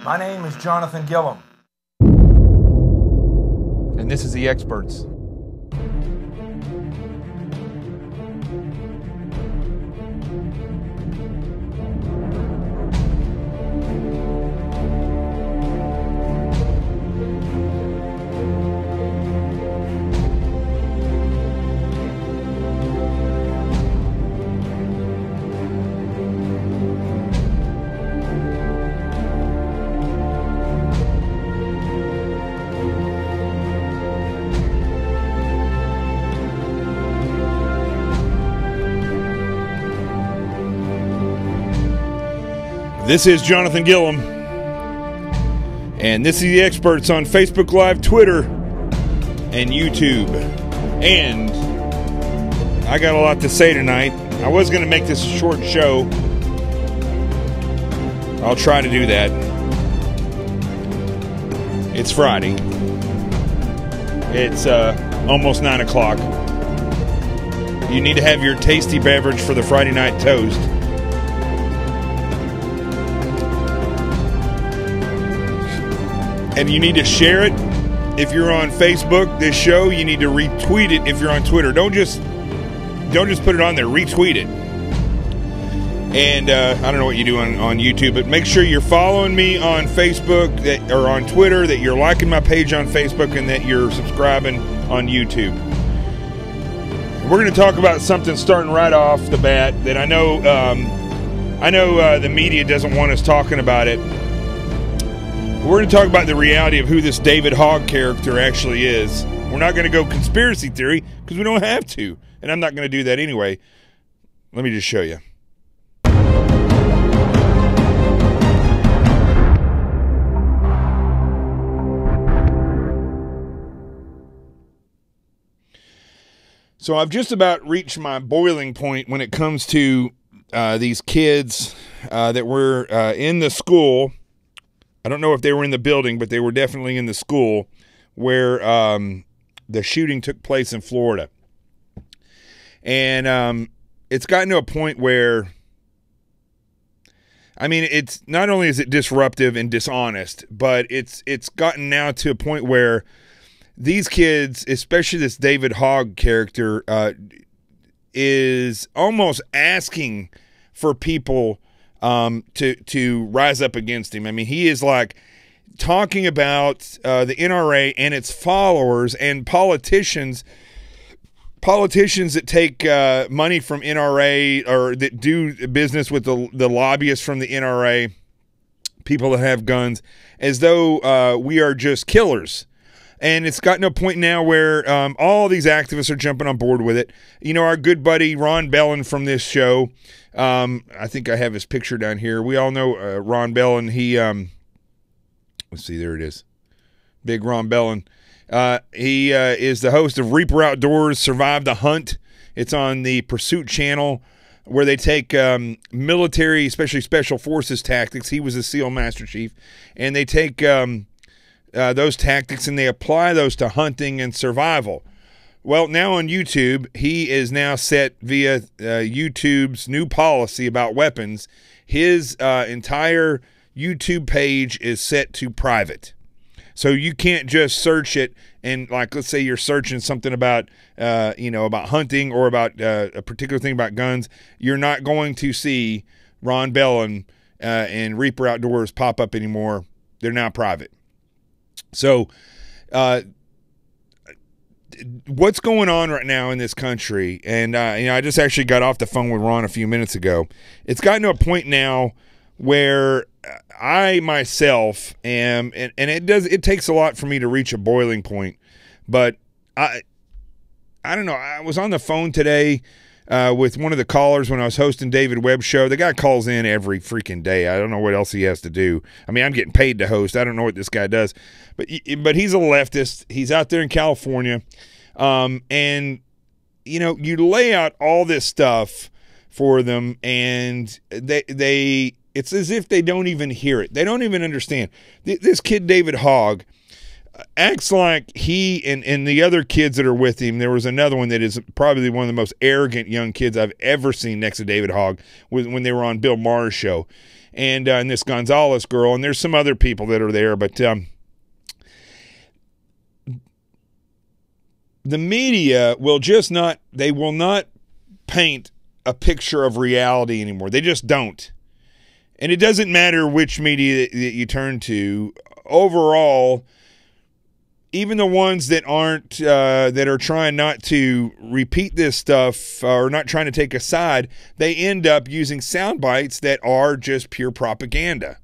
My name is Jonathan Gillum. And this is The Experts. This is Jonathan Gillum, and this is The Experts on Facebook Live, Twitter, and YouTube. And I got a lot to say tonight. I was going to make this a short show. I'll try to do that. It's Friday. It's almost 9 o'clock. You need to have your tasty beverage for the Friday night toast. And you need to share it if you're on Facebook, this show. You need to retweet it if you're on Twitter. Don't just put it on there. Retweet it. And I don't know what you do on YouTube, but make sure you're following me on Facebook or on Twitter, that you're liking my page on Facebook, and that you're subscribing on YouTube. We're going to talk about something starting right off the bat that I know the media doesn't want us talking about it. We're going to talk about the reality of who this David Hogg character actually is. We're not going to go conspiracy theory because we don't have to. And I'm not going to do that anyway. Let me just show you. So I've just about reached my boiling point when it comes to these kids that were in the school. I don't know if they were in the building, but they were definitely in the school where the shooting took place in Florida. And it's gotten to a point where, I mean, it's not only is it disruptive and dishonest, but it's gotten now to a point where these kids, especially this David Hogg character, is almost asking for people to rise up against him. I mean, he is like talking about the NRA and its followers and politicians that take money from NRA, or that do business with the lobbyists from the NRA, people that have guns, as though we are just killers. And it's gotten to a point now where all these activists are jumping on board with it. You know, our good buddy Ron Bellin from this show, I think I have his picture down here. We all know Ron Bellin. He, let's see, there it is. Big Ron Bellin. He is the host of Reaper Outdoors, Survive the Hunt. It's on the Pursuit channel, where they take military, especially special forces tactics. He was a SEAL Master Chief. And they take those tactics and they apply those to hunting and survival. Well, now on YouTube, he is now set via YouTube's new policy about weapons. His entire YouTube page is set to private. So you can't just search it and, like, let's say you're searching something about, about hunting or about a particular thing about guns. You're not going to see Ron Bellin and Reaper Outdoors pop up anymore. They're now private. So, what's going on right now in this country? And I just actually got off the phone with Ron a few minutes ago. It's gotten to a point now where I myself am, and it takes a lot for me to reach a boiling point. But I don't know. I was on the phone today with one of the callers when I was hosting David Webb's show. The guy calls in every freaking day. I don't know what else he has to do. I mean, I'm getting paid to host. I don't know what this guy does. But he's a leftist. He's out there in California. And, you lay out all this stuff for them, and it's as if they don't even hear it. They don't even understand. This kid, David Hogg, acts like he and the other kids that are with him. There was another one that is probably one of the most arrogant young kids I've ever seen next to David Hogg when they were on Bill Maher's show. And this Gonzalez girl, and there's some other people that are there, but the media will just not, they will not paint a picture of reality anymore. They just don't. And it doesn't matter which media that you turn to. Overall, even the ones that aren't, that are trying not to repeat this stuff or not trying to take a side, they end up using sound bites that are just pure propaganda.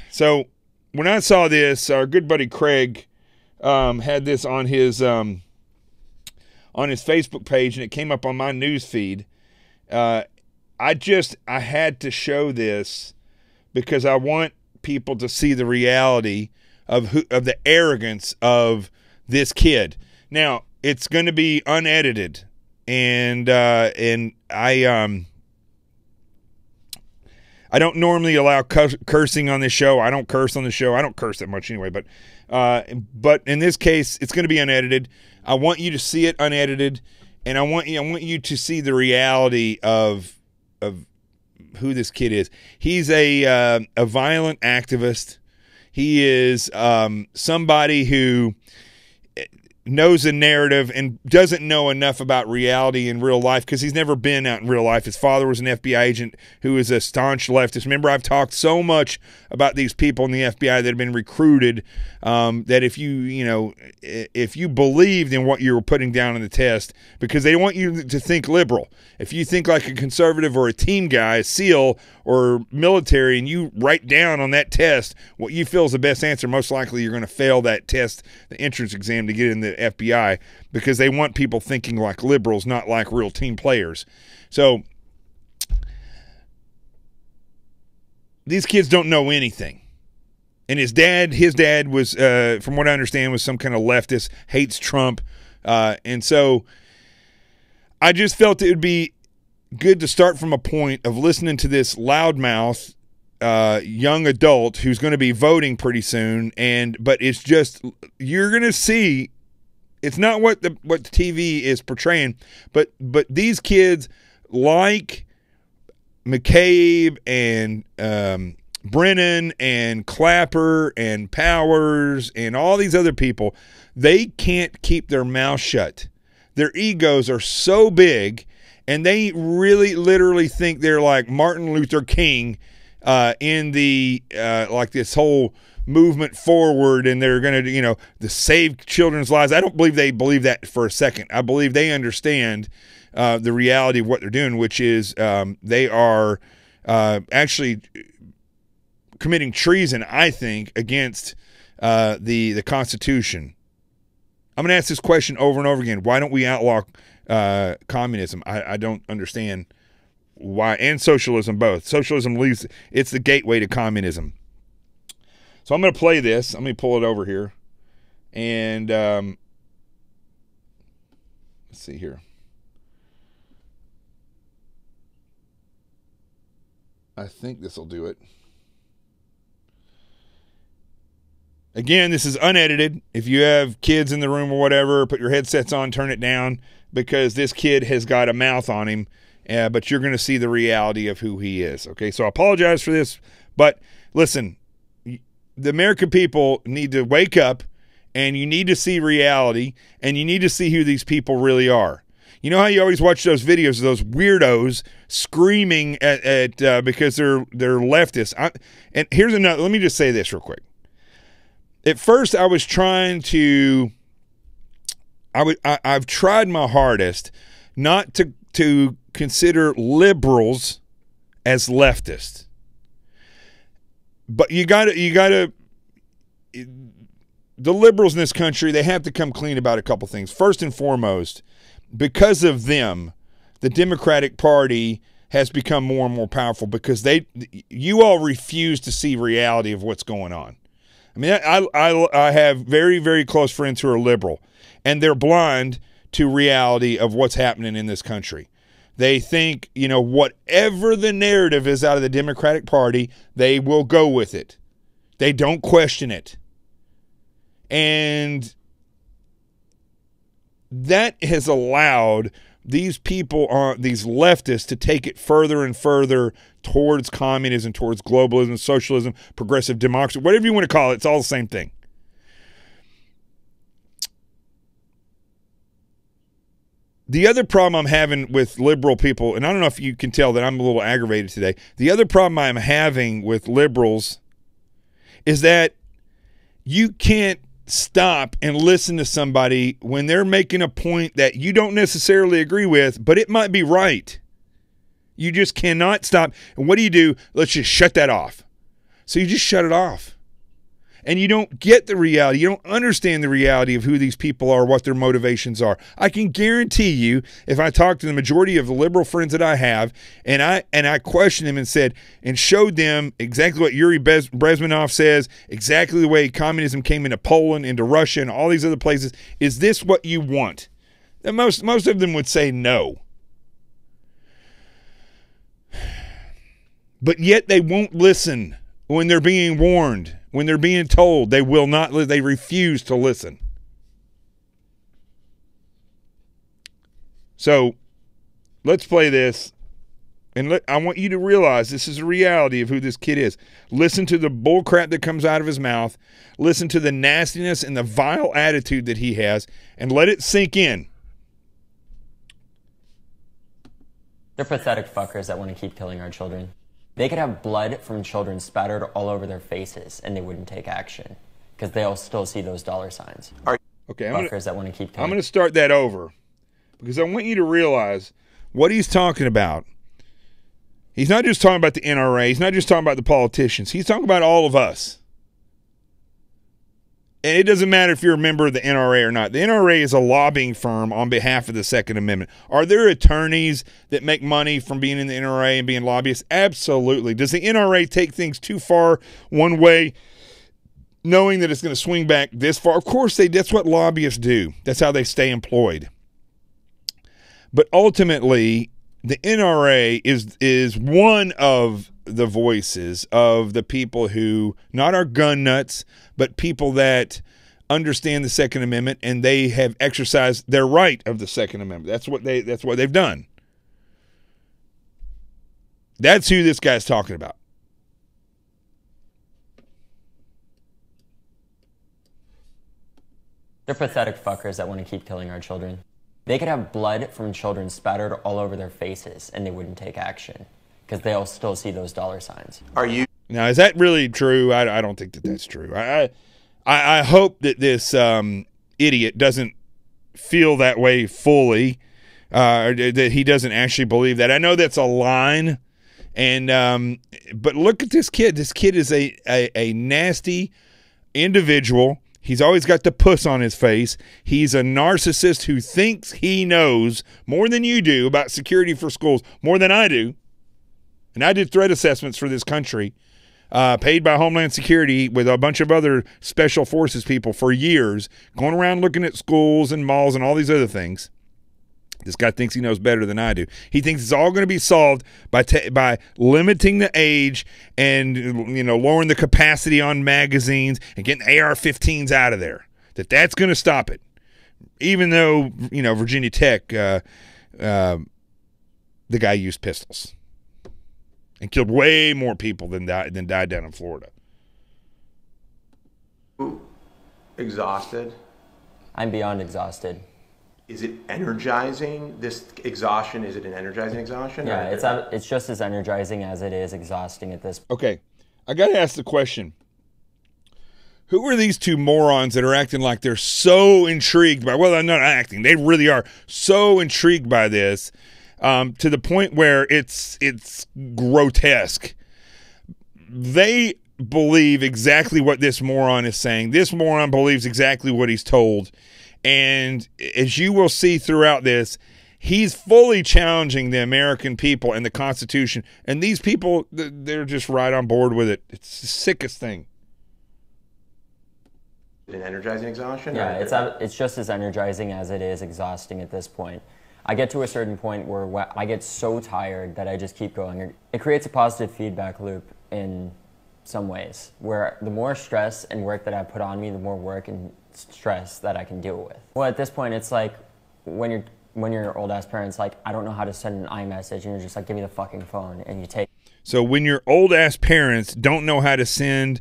So when I saw this, our good buddy Craig had this on his Facebook page, and it came up on my news feed. I had to show this because I want people to see the reality of the arrogance of this kid. Now, it's going to be unedited, and I don't normally allow cursing on this show. I don't curse on the show. I don't curse that much anyway, but in this case, it's going to be unedited. I want you to see it unedited, and I want you to see the reality of who this kid is. He's a violent activist. He is somebody who knows a narrative and doesn't know enough about reality in real life because he's never been out in real life. His father was an FBI agent who is a staunch leftist. Remember, I've talked so much about these people in the FBI that have been recruited that if you believed in what you were putting down in the test, because they want you to think liberal. If you think like a conservative or a team guy, a SEAL or military, and you write down on that test what you feel is the best answer, most likely you're going to fail that test, the entrance exam to get in the FBI, because they want people thinking like liberals, not like real team players. So these kids don't know anything. And his dad was, from what I understand, was some kind of leftist, hates Trump. And so I just felt it would be good to start from a point of listening to this loudmouth young adult who's going to be voting pretty soon. But it's just, you're going to see, it's not what the TV is portraying, but these kids like McCabe and Brennan and Clapper and Powers and all these other people, they can't keep their mouth shut. Their egos are so big, and they really literally think they're like Martin Luther King in the like this whole movement forward, and they're going to, to save children's lives. I don't believe they believe that for a second. I believe they understand the reality of what they're doing, which is they are actually committing treason, I think, against the Constitution. I'm going to ask this question over and over again. Why don't we outlaw communism? I don't understand why, and socialism both. Socialism leaves, it's the gateway to communism. So I'm going to play this. Let me pull it over here. And let's see here. I think this will do it. Again, this is unedited. If you have kids in the room or whatever, put your headsets on, turn it down, because this kid has got a mouth on him, but you're going to see the reality of who he is. Okay, so I apologize for this, but listen, the American people need to wake up, and you need to see reality, and you need to see who these people really are. You know how you always watch those videos of those weirdos screaming at because they're leftists? And here's another. Let me just say this real quick. At first, I was trying to. I've tried my hardest not to consider liberals as leftists, but you gotta. The liberals in this country, they have to come clean about a couple things. First and foremost, because of them, the Democratic Party has become more and more powerful because you all refuse to see reality of what's going on. I mean, I have very, very close friends who are liberal, and they're blind to reality of what's happening in this country. They think, whatever the narrative is out of the Democratic Party, they will go with it. They don't question it. And that has allowed these people, these leftists, to take it further and further towards communism, towards globalism, socialism, progressive democracy, whatever you want to call it. It's all the same thing. The other problem I'm having with liberal people, and I don't know if you can tell that I'm a little aggravated today. The other problem I'm having with liberals is that you can't stop and listen to somebody when they're making a point that you don't necessarily agree with, but it might be right. You just cannot stop. And what do? Let's just shut that off. So you just shut it off. And you don't get the reality. You don't understand the reality of who these people are, what their motivations are. I can guarantee you, if I talk to the majority of the liberal friends that I have, and I questioned them and said, and showed them exactly what Yuri Bezmenov says, exactly the way communism came into Poland, into Russia, and all these other places, is this what you want? And most of them would say no. But yet they won't listen when they're being warned. When they're being told, they will not. They refuse to listen. So let's play this. And I want you to realize this is a reality of who this kid is. Listen to the bull crap that comes out of his mouth. Listen to the nastiness and the vile attitude that he has. And let it sink in. They're pathetic fuckers that want to keep killing our children. They could have blood from children spattered all over their faces and they wouldn't take action because they'll still see those dollar signs. Okay, Fuckers that want to keep killing. I'm going to start that over because I want you to realize what he's talking about. He's not just talking about the NRA. He's not just talking about the politicians. He's talking about all of us. And it doesn't matter if you're a member of the NRA or not. The NRA is a lobbying firm on behalf of the Second Amendment. Are there attorneys that make money from being in the NRA and being lobbyists? Absolutely. Does the NRA take things too far one way, knowing that it's going to swing back this far? Of course that's what lobbyists do. That's how they stay employed. But ultimately, the NRA is one of the voices of the people who not are gun nuts, but people that understand the Second Amendment, and they have exercised their right of the Second Amendment. That's what they've done. That's who this guy's talking about. They're pathetic fuckers that want to keep killing our children. They could have blood from children spattered all over their faces and they wouldn't take action because they'll still see those dollar signs. Now, is that really true? I don't think that that's true. I hope that this idiot doesn't feel that way fully, that he doesn't actually believe that. I know that's a line, and but look at this kid. This kid is a nasty individual. He's always got the puss on his face. He's a narcissist who thinks he knows more than you do about security for schools, more than I do. And I did threat assessments for this country, paid by Homeland Security with a bunch of other special forces people for years, going around looking at schools and malls and all these other things. This guy thinks he knows better than I do. He thinks it's all going to be solved by limiting the age and, lowering the capacity on magazines and getting AR-15s out of there. That's going to stop it. Even though, Virginia Tech, the guy used pistols and killed way more people than died down in Florida. Exhausted? I'm beyond exhausted. Is it energizing, this exhaustion? Is it an energizing exhaustion? Yeah, it's just as energizing as it is exhausting at this point. Okay, I got to ask the question. Who are these two morons that are acting like they're so intrigued by, well, they're not acting, they really are so intrigued by this, to the point where it's grotesque. They believe exactly what this moron is saying. This moron believes exactly what he's told. And as you will see throughout this, he's fully challenging the American people and the Constitution. And these people, they're just right on board with it. It's the sickest thing. An energizing exhaustion? Yeah, it's just as energizing as it is exhausting at this point. I get to a certain point where I get so tired that I just keep going. It creates a positive feedback loop in some ways, where the more stress and work that I put on me, the more work and stress that I can deal with. Well, at this point, it's like when your old ass parents, like, I don't know how to send an iMessage, and you're just like, give me the fucking phone, and you take. So when your old ass parents don't know how to send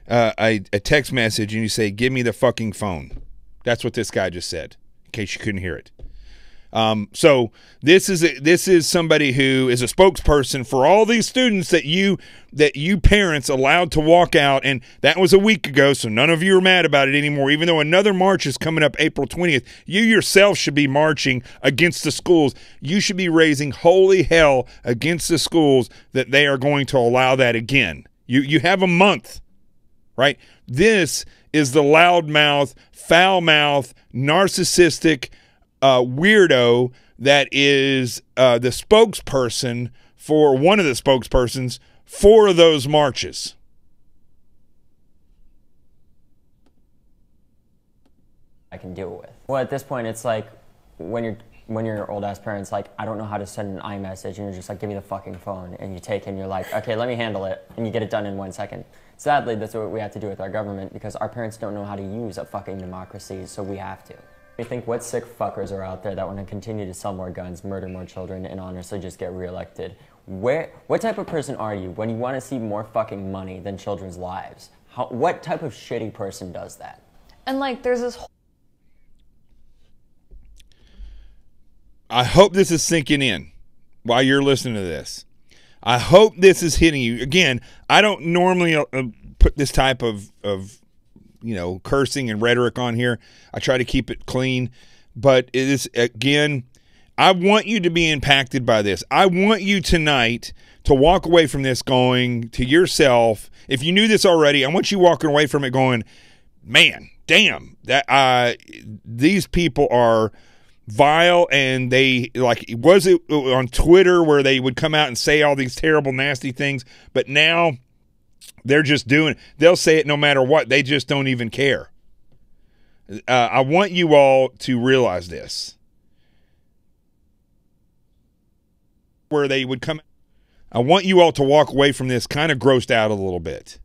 a text message, and you say, give me the fucking phone. That's what this guy just said, in case you couldn't hear it. So this is somebody who is a spokesperson for all these students that you parents allowed to walk out, and that was a week ago, so none of you are mad about it anymore, even though another march is coming up April 20th. You yourself should be marching against the schools. You should be raising holy hell against the schools that they are going to allow that again. You have a month, right? This is the loudmouth, foul-mouthed, narcissistic weirdo that is the spokesperson for one of the spokespersons for those marches. I can deal with. Well, at this point, it's like when your old ass parents, like, I don't know how to send an iMessage, and you're just like, give me the fucking phone, and you take it and you're like, okay, let me handle it, and you get it done in 1 second. Sadly, that's what we have to do with our government, because our parents don't know how to use a fucking democracy, so we have to. I think what sick fuckers are out there that want to continue to sell more guns, murder more children, and honestly just get reelected. What type of person are you when you want to see more fucking money than children's lives? What type of shitty person does that? And like, there's this whole... I hope this is sinking in while you're listening to this. I hope this is hitting you. Again, I don't normally put this type of cursing and rhetoric on here. I try to keep it clean, but it is, again, I want you to be impacted by this. I want you tonight to walk away from this going to yourself. If you knew this already, I want you walking away from it going, man, damn, that these people are vile, and they, like, was it on Twitter where they would come out and say all these terrible, nasty things, but now they're just doing it. They'll say it no matter what. They just don't even care. I want you all to realize this. Where they would come, I want you all to walk away from this kind of grossed out a little bit.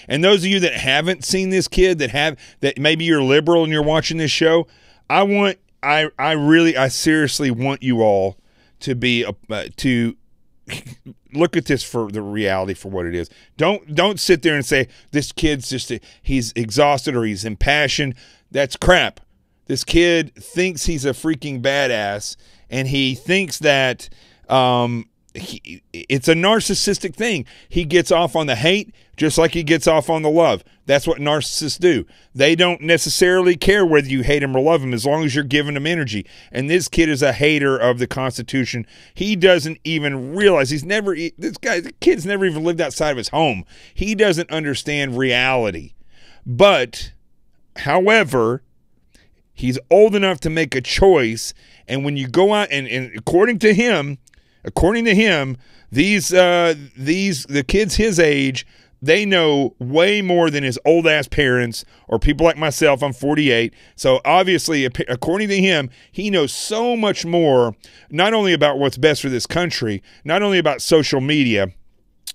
And those of you that haven't seen this kid, that maybe you're liberal and you're watching this show, I seriously want you all to be to look at this for the reality for what it is. Don't sit there and say this kid's just he's exhausted or he's impassioned. That's crap. This kid thinks he's a freaking badass, and he thinks that it's a narcissistic thing. He gets off on the hate just like he gets off on the love. That's what narcissists do. They don't necessarily care whether you hate him or love him as long as you're giving him energy. And this kid is a hater of the Constitution. He doesn't even realize the kid's never even lived outside of his home. He doesn't understand reality. But, however, he's old enough to make a choice. And when you go out and according to him, the kids his age, they know way more than his old ass parents or people like myself. I'm 48. So obviously, according to him, he knows so much more, not only about what's best for this country, not only about social media,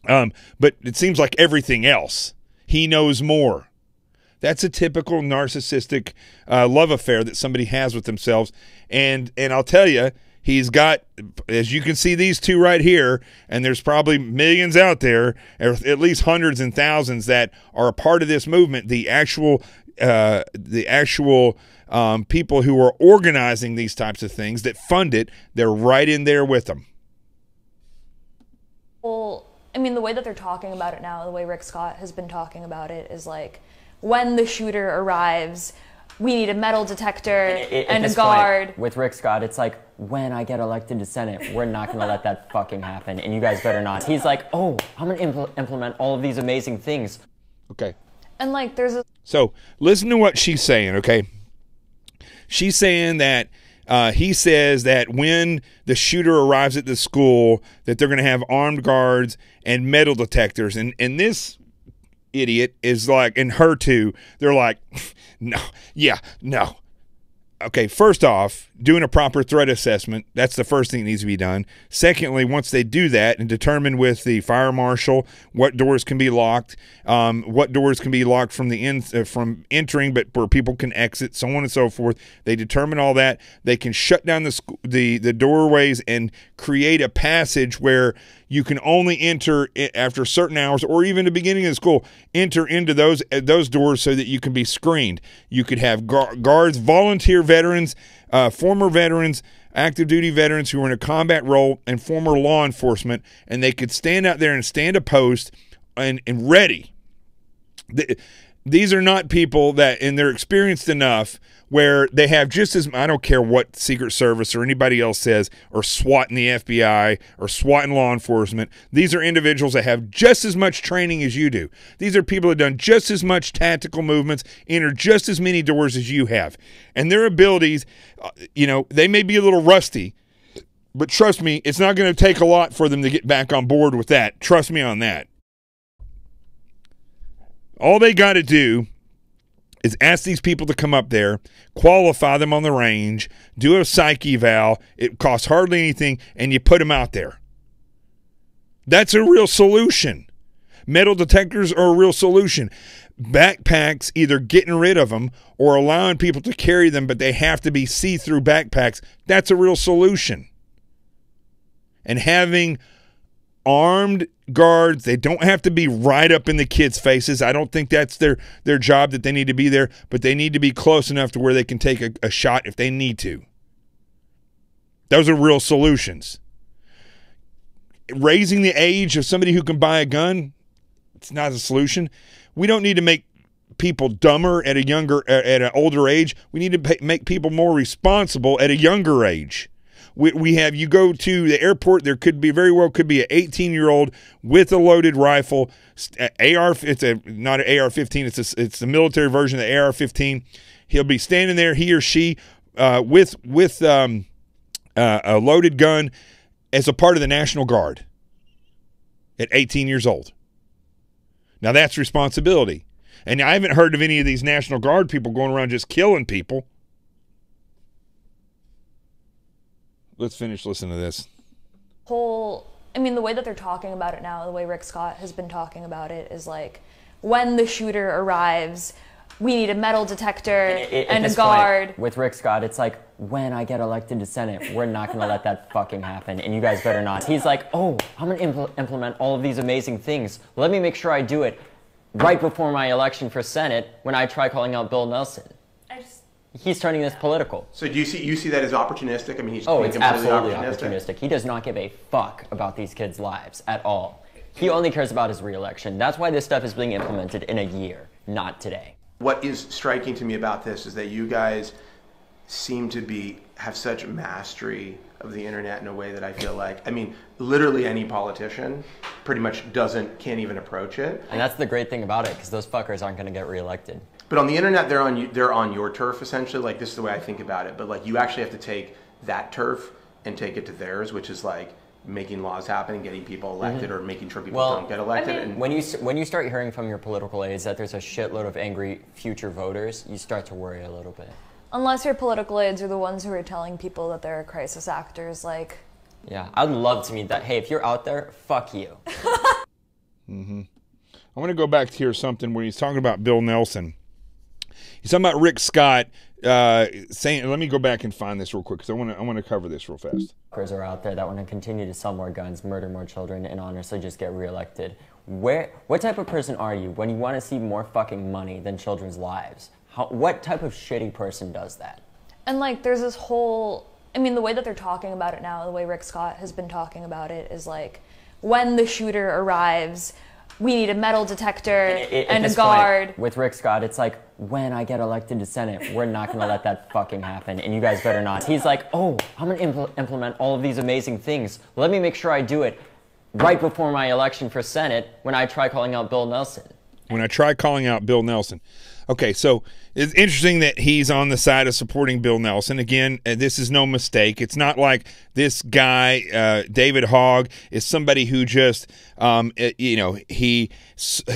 but it seems like everything else. He knows more. That's a typical narcissistic love affair that somebody has with themselves. And I'll tell you, he's got, as you can see, these two right here, and there's probably millions out there, or at least hundreds and thousands that are a part of this movement. The actual people who are organizing these types of things that fund it, they're right in there with them. Well, I mean, the way that they're talking about it now, the way Rick Scott has been talking about it, is like, when the shooter arrives, we need a metal detector and a guard. Point, with Rick Scott, it's like, when I get elected to Senate, we're not going to let that fucking happen, and you guys better not. He's like, oh, I'm going to implement all of these amazing things. Okay. And like, there's a... So, listen to what she's saying, okay? She's saying that he says that when the shooter arrives at the school, that they're going to have armed guards and metal detectors, and this idiot is like, and her too, they're like, no, yeah, no. okay, first off, doing a proper threat assessment, that's the first thing that needs to be done. Secondly, once they do that and determine with the fire marshal what doors can be locked, what doors can be locked from from entering, but where people can exit, so on and so forth. They determine all that. They can shut down the doorways and create a passage where you can only enter after certain hours, or even the beginning of the school, enter into those doors so that you can be screened. You could have guards, volunteer veterans, former veterans, active duty veterans who are in a combat role, and former law enforcement, and they could stand out there and stand a post and ready. These are not people that, and they're experienced enough where they have just as, I don't care what Secret Service or anybody else says, or SWAT in the FBI, or SWAT in law enforcement. These are individuals that have just as much training as you do. These are people that have done just as much tactical movements, entered just as many doors as you have. And their abilities, they may be a little rusty, but trust me, it's not going to take a lot for them to get back on board with that. Trust me on that. All they got to do is ask these people to come up there, qualify them on the range, do a psych eval. It costs hardly anything, and you put them out there. That's a real solution. Metal detectors are a real solution. Backpacks, either getting rid of them or allowing people to carry them, but they have to be see-through backpacks. That's a real solution. And having armed guards, they don't have to be right up in the kids' faces. I don't think that's their job, that they need to be there, but they need to be close enough to where they can take a shot if they need to. Those are real solutions. Raising the age of somebody who can buy a gun, it's not a solution. We don't need to make people dumber at an older age. We need to make people more responsible at a younger age. You go to the airport, there could be an 18-year-old with a loaded rifle, not an AR-15, it's the military version of the AR-15. He'll be standing there, he or she, with a loaded gun as a part of the National Guard at 18 years old. Now that's responsibility. And I haven't heard of any of these National Guard people going around just killing people. Let's finish listening to this. The way that they're talking about it now, the way Rick Scott has been talking about it, is like, when the shooter arrives, we need a metal detector and a guard. With Rick Scott, it's like, when I get elected to Senate, we're not going to let that fucking happen, and you guys better not. He's like, oh, I'm going to implement all of these amazing things. Let me make sure I do it right before my election for Senate when I try calling out Bill Nelson. He's turning this political. So do you see that as opportunistic? I mean, he's it's absolutely opportunistic. He does not give a fuck about these kids' lives at all. He only cares about his reelection. That's why this stuff is being implemented in a year, not today. What is striking to me about this is that you guys seem to have such mastery of the internet in a way that I feel like, literally any politician pretty much can't even approach it. And that's the great thing about it, because those fuckers aren't going to get reelected. But on the internet, they're on your turf, essentially. Like, this is the way I think about it. But like, you actually have to take that turf and take it to theirs, which is like making laws happen and getting people elected, or making sure people don't get elected. And when you start hearing from your political aides that there's a shitload of angry future voters, you start to worry a little bit. Unless your political aides are the ones who are telling people that they're crisis actors, like. Yeah, I'd love to meet that. Hey, if you're out there, fuck you. I want to go back to hear something where he's talking about Bill Nelson. He's talking about Rick Scott saying, let me go back and find this real quick, because I want to cover this real fast. Are out there that want to continue to sell more guns, murder more children, and honestly just get reelected. What type of person are you when you want to see more fucking money than children's lives? What type of shitty person does that? And like, there's this whole, the way that they're talking about it now, the way Rick Scott has been talking about it, is like, when the shooter arrives, we need a metal detector and a guard. With Rick Scott, it's like, when I get elected to Senate, we're not going to let that fucking happen, and you guys better not. He's like, oh, I'm going to implement all of these amazing things. Let me make sure I do it right before my election for Senate when I try calling out Bill Nelson. when I try calling out Bill Nelson. Okay, so it's interesting that he's on the side of supporting Bill Nelson. Again, this is no mistake. It's not like this guy, David Hogg, is somebody who just, he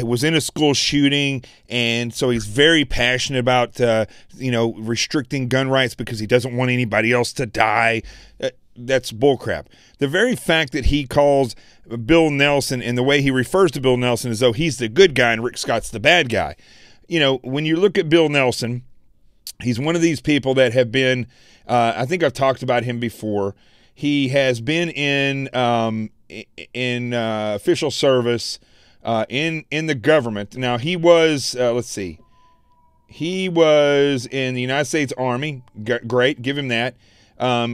was in a school shooting, and so he's very passionate about, restricting gun rights because he doesn't want anybody else to die. That's bullcrap. The very fact that he calls Bill Nelson and the way he refers to Bill Nelson as though he's the good guy and Rick Scott's the bad guy. When you look at Bill Nelson, he's one of these people that have been, I think I've talked about him before. He has been in official service in the government. Now, he was, he was in the United States Army. Great, give him that.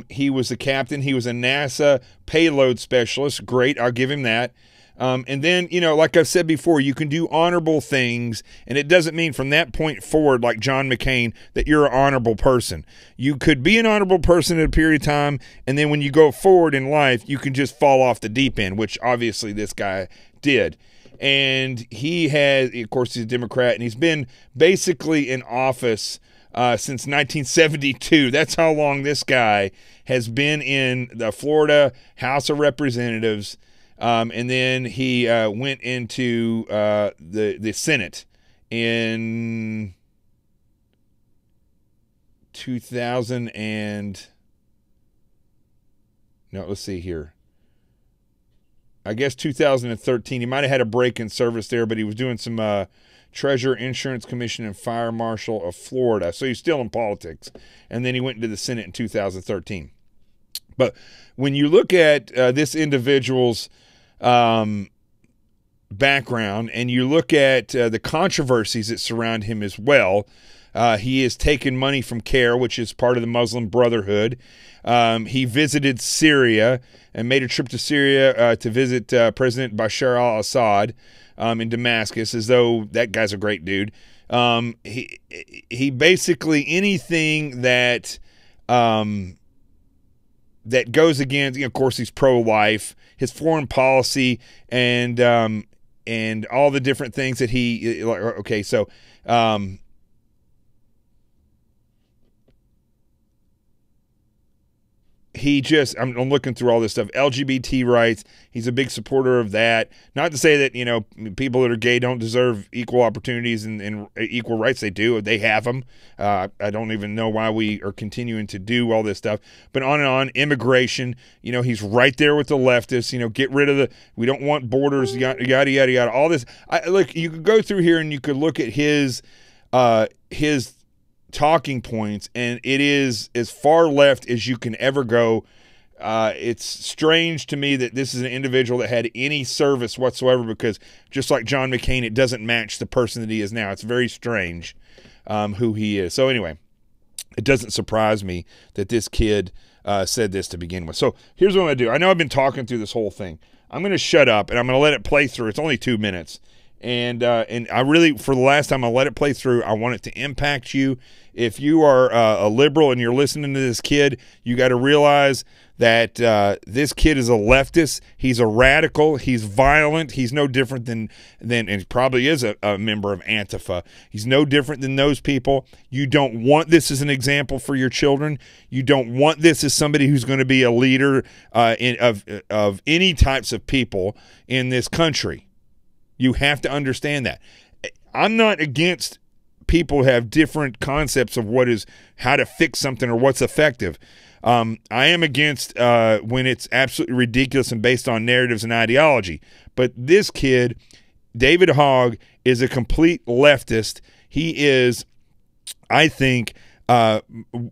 He was a captain. He was a NASA payload specialist. Great, I'll give him that. And then, like I've said before, you can do honorable things, and it doesn't mean from that point forward, like John McCain, that you're an honorable person. You could be an honorable person at a period of time, and then when you go forward in life, you can just fall off the deep end, which obviously this guy did. And he has, of course, he's a Democrat, and he's been basically in office since 1972. That's how long this guy has been in the Florida House of Representatives. And then he went into the Senate in 2000 and let's see here. I guess 2013. He might have had a break in service there, but he was doing some Treasurer, Insurance Commission, and Fire Marshal of Florida. So he's still in politics. And then he went into the Senate in 2013. But when you look at this individual's background and you look at the controversies that surround him as well, he has taken money from CARE, which is part of the Muslim Brotherhood. He visited Syria and made a trip to Syria to visit President Bashar al-Assad in Damascus, as though that guy's a great dude. He basically, anything that that goes against, of course, he's pro-life, his foreign policy, and all the different things that he, okay, so he just, I'm looking through all this stuff, LGBT rights, he's a big supporter of that. Not to say that, people that are gay don't deserve equal opportunities and equal rights. They do. They have them. I don't even know why we are continuing to do all this stuff. But on and on, immigration, he's right there with the leftists, get rid of we don't want borders, yada, yada, yada, all this. Look, you could go through here and you could look at his talking points, and it is as far left as you can ever go. It's strange to me that this is an individual that had any service whatsoever, because just like John McCain, it doesn't match the person that he is now. It's very strange who he is. So anyway, it doesn't surprise me that this kid said this to begin with. So here's what I'm going to do. I know I've been talking through this whole thing. I'm going to shut up, and I'm going to let it play through. It's only 2 minutes. And I really, for the last time, I'll let it play through. I want it to impact you. If you are a liberal and you're listening to this kid, you got to realize that this kid is a leftist. He's a radical. He's violent. He's no different than and he probably is a member of Antifa. He's no different than those people. You don't want this as an example for your children. You don't want this as somebody who's going to be a leader of any types of people in this country. You have to understand that. I'm not against people who have different concepts of how to fix something or what's effective. I am against when it's absolutely ridiculous and based on narratives and ideology. But this kid, David Hogg, is a complete leftist. He is, I think,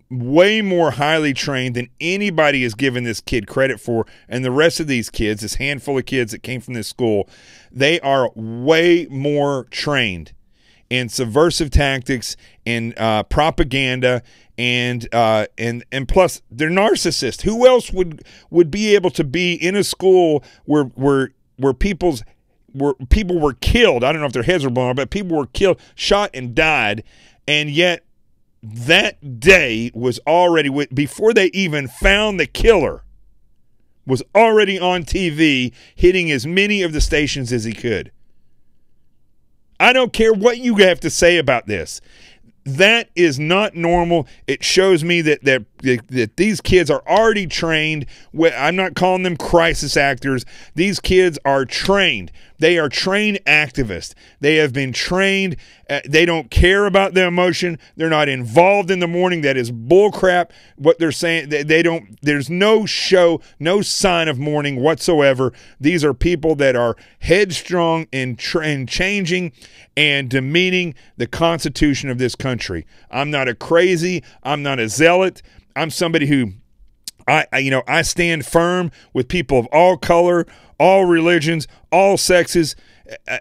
way more highly trained than anybody has given this kid credit for. And the rest of these kids, this handful of kids that came from this school, they are way more trained in subversive tactics and propaganda, and plus they're narcissists. Who else would be able to be in a school where people were killed? I don't know if their heads were blown off, but people were killed, shot, and died, and yet that day was already, before they even found the killer, was already on TV, hitting as many of the stations as he could. I don't care what you have to say about this. That is not normal. It shows me that these kids are already trained. I'm not calling them crisis actors. These kids are trained. They are trained activists. They have been trained. They don't care about the emotion. They're not involved in the morning. That is bullcrap. What they're saying, they don't. There's no show, no sign of mourning whatsoever. These are people that are headstrong in changing and demeaning the Constitution of this country. I'm not a crazy. I'm not a zealot. I'm somebody who, I stand firm with people of all color, all religions, all sexes,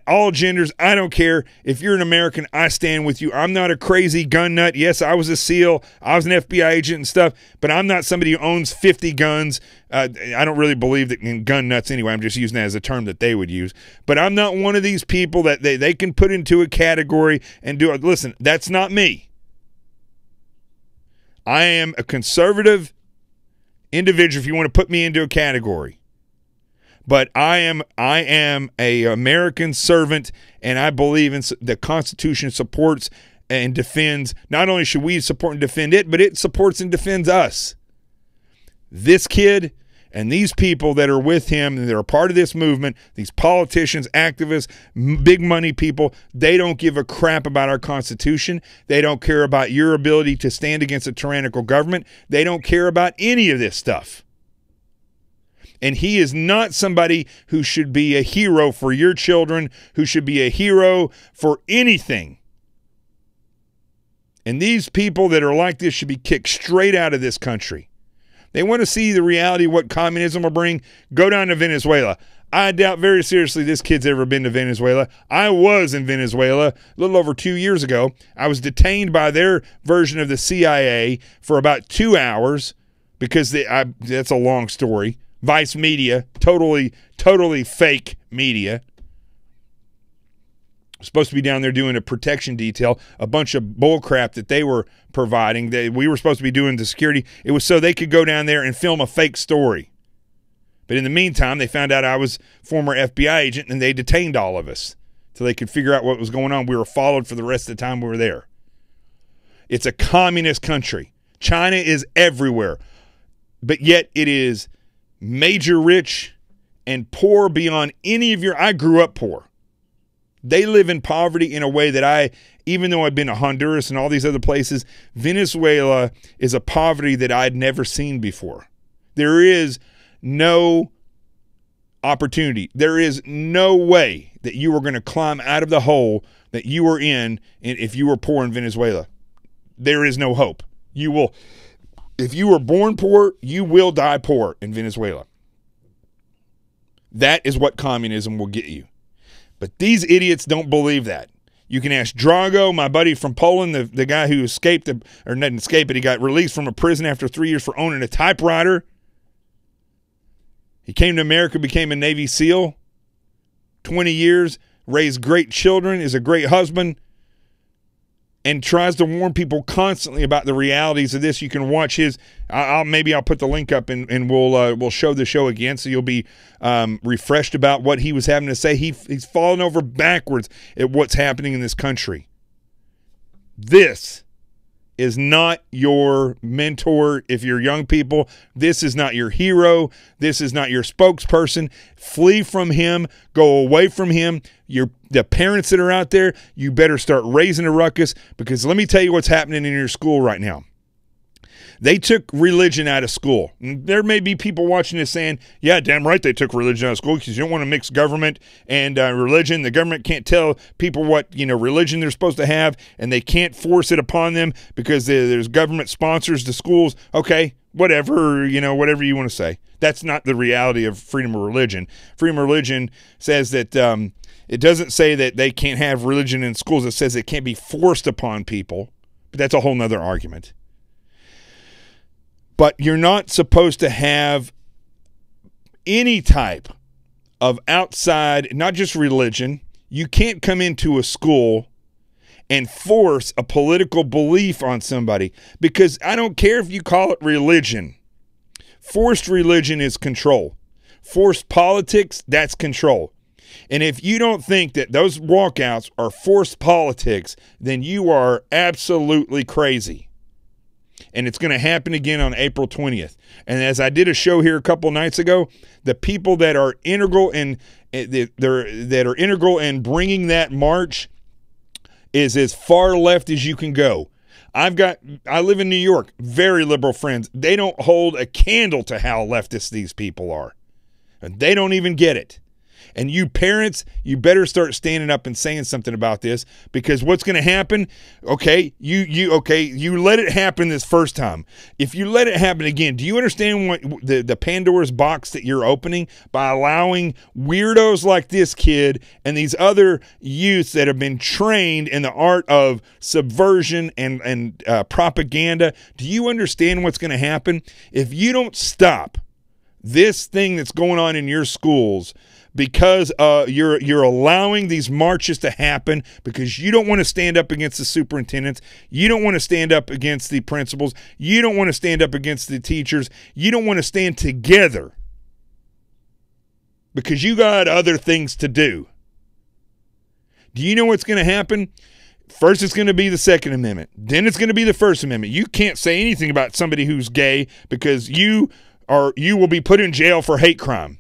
all genders. I don't care. If you're an American, I stand with you. I'm not a crazy gun nut. Yes, I was a SEAL. I was an FBI agent and stuff, but I'm not somebody who owns 50 guns. I don't really believe that in gun nuts anyway. I'm just using that as a term that they would use. But I'm not one of these people that they can put into a category and do it. Listen, that's not me. I am a conservative individual if you want to put me into a category. But I am a American servant, and I believe in the Constitution supports and defends. Not only should we support and defend it, but it supports and defends us. This kid and these people that are with him and that are part of this movement, these politicians, activists, big money people, they don't give a crap about our Constitution. They don't care about your ability to stand against a tyrannical government. They don't care about any of this stuff. And he is not somebody who should be a hero for your children, who should be a hero for anything. And these people that are like this should be kicked straight out of this country. They want to see the reality of what communism will bring. Go down to Venezuela. I doubt very seriously this kid's ever been to Venezuela. I was in Venezuela a little over 2 years ago. I was detained by their version of the CIA for about 2 hours because that's a long story. Vice media, totally fake media. Supposed to be down there doing a protection detail, a bunch of bullcrap that they were providing. We were supposed to be doing the security. It was so they could go down there and film a fake story. But in the meantime, they found out I was a former FBI agent, and they detained all of us so they could figure out what was going on. We were followed for the rest of the time we were there. It's a communist country. China is everywhere. But yet it is major rich and poor beyond any of your... I grew up poor. They live in poverty in a way that even though I've been to Honduras and all these other places, Venezuela is a poverty that I'd never seen before. There is no opportunity. There is no way that you were going to climb out of the hole that you were in if you were poor in Venezuela. There is no hope. If you were born poor, you will die poor in Venezuela. That is what communism will get you. But these idiots don't believe that. You can ask Drago, my buddy from Poland, the guy who escaped, or didn't escape, but he got released from a prison after 3 years for owning a typewriter. He came to America, became a Navy SEAL, 20 years, raised great children, is a great husband, and tries to warn people constantly about the realities of this. You can watch his. Maybe I'll put the link up and we'll show the show again, so you'll be refreshed about what he was having to say. He's fallen over backwards at what's happening in this country. This is not your mentor if you're young people. This is not your hero. This is not your spokesperson. Flee from him. Go away from him. The parents that are out there, you better start raising a ruckus, because let me tell you what's happening in your school right now. They took religion out of school. There may be people watching this saying, yeah, damn right they took religion out of school, because you don't want to mix government and religion. The government can't tell people what religion they're supposed to have, and they can't force it upon them because there's government sponsors to schools. Okay, whatever, whatever you want to say. That's not the reality of freedom of religion. Freedom of religion says that it doesn't say that they can't have religion in schools. It says it can't be forced upon people, but that's a whole nother argument. But you're not supposed to have any type of outside, not just religion. You can't come into a school and force a political belief on somebody, because I don't care if you call it religion. Forced religion is control. Forced politics, that's control. And if you don't think that those walkouts are forced politics, then you are absolutely crazy. And it's going to happen again on April 20th. And as I did a show here a couple nights ago, the people that are integral in bringing that march is as far left as you can go. I live in New York, very liberal friends. They don't hold a candle to how leftist these people are. And they don't even get it. And you parents, you better start standing up and saying something about this, because what's going to happen? Okay, you let it happen this first time. If you let it happen again, do you understand what the Pandora's box that you're opening by allowing weirdos like this kid and these other youths that have been trained in the art of subversion and propaganda? Do you understand what's going to happen if you don't stop this thing that's going on in your schools? Because you're allowing these marches to happen because you don't want to stand up against the superintendents. You don't want to stand up against the principals. You don't want to stand up against the teachers. You don't want to stand together because you got other things to do. Do you know what's going to happen? First, it's going to be the Second Amendment. Then it's going to be the First Amendment. You can't say anything about somebody who's gay because you will be put in jail for hate crime.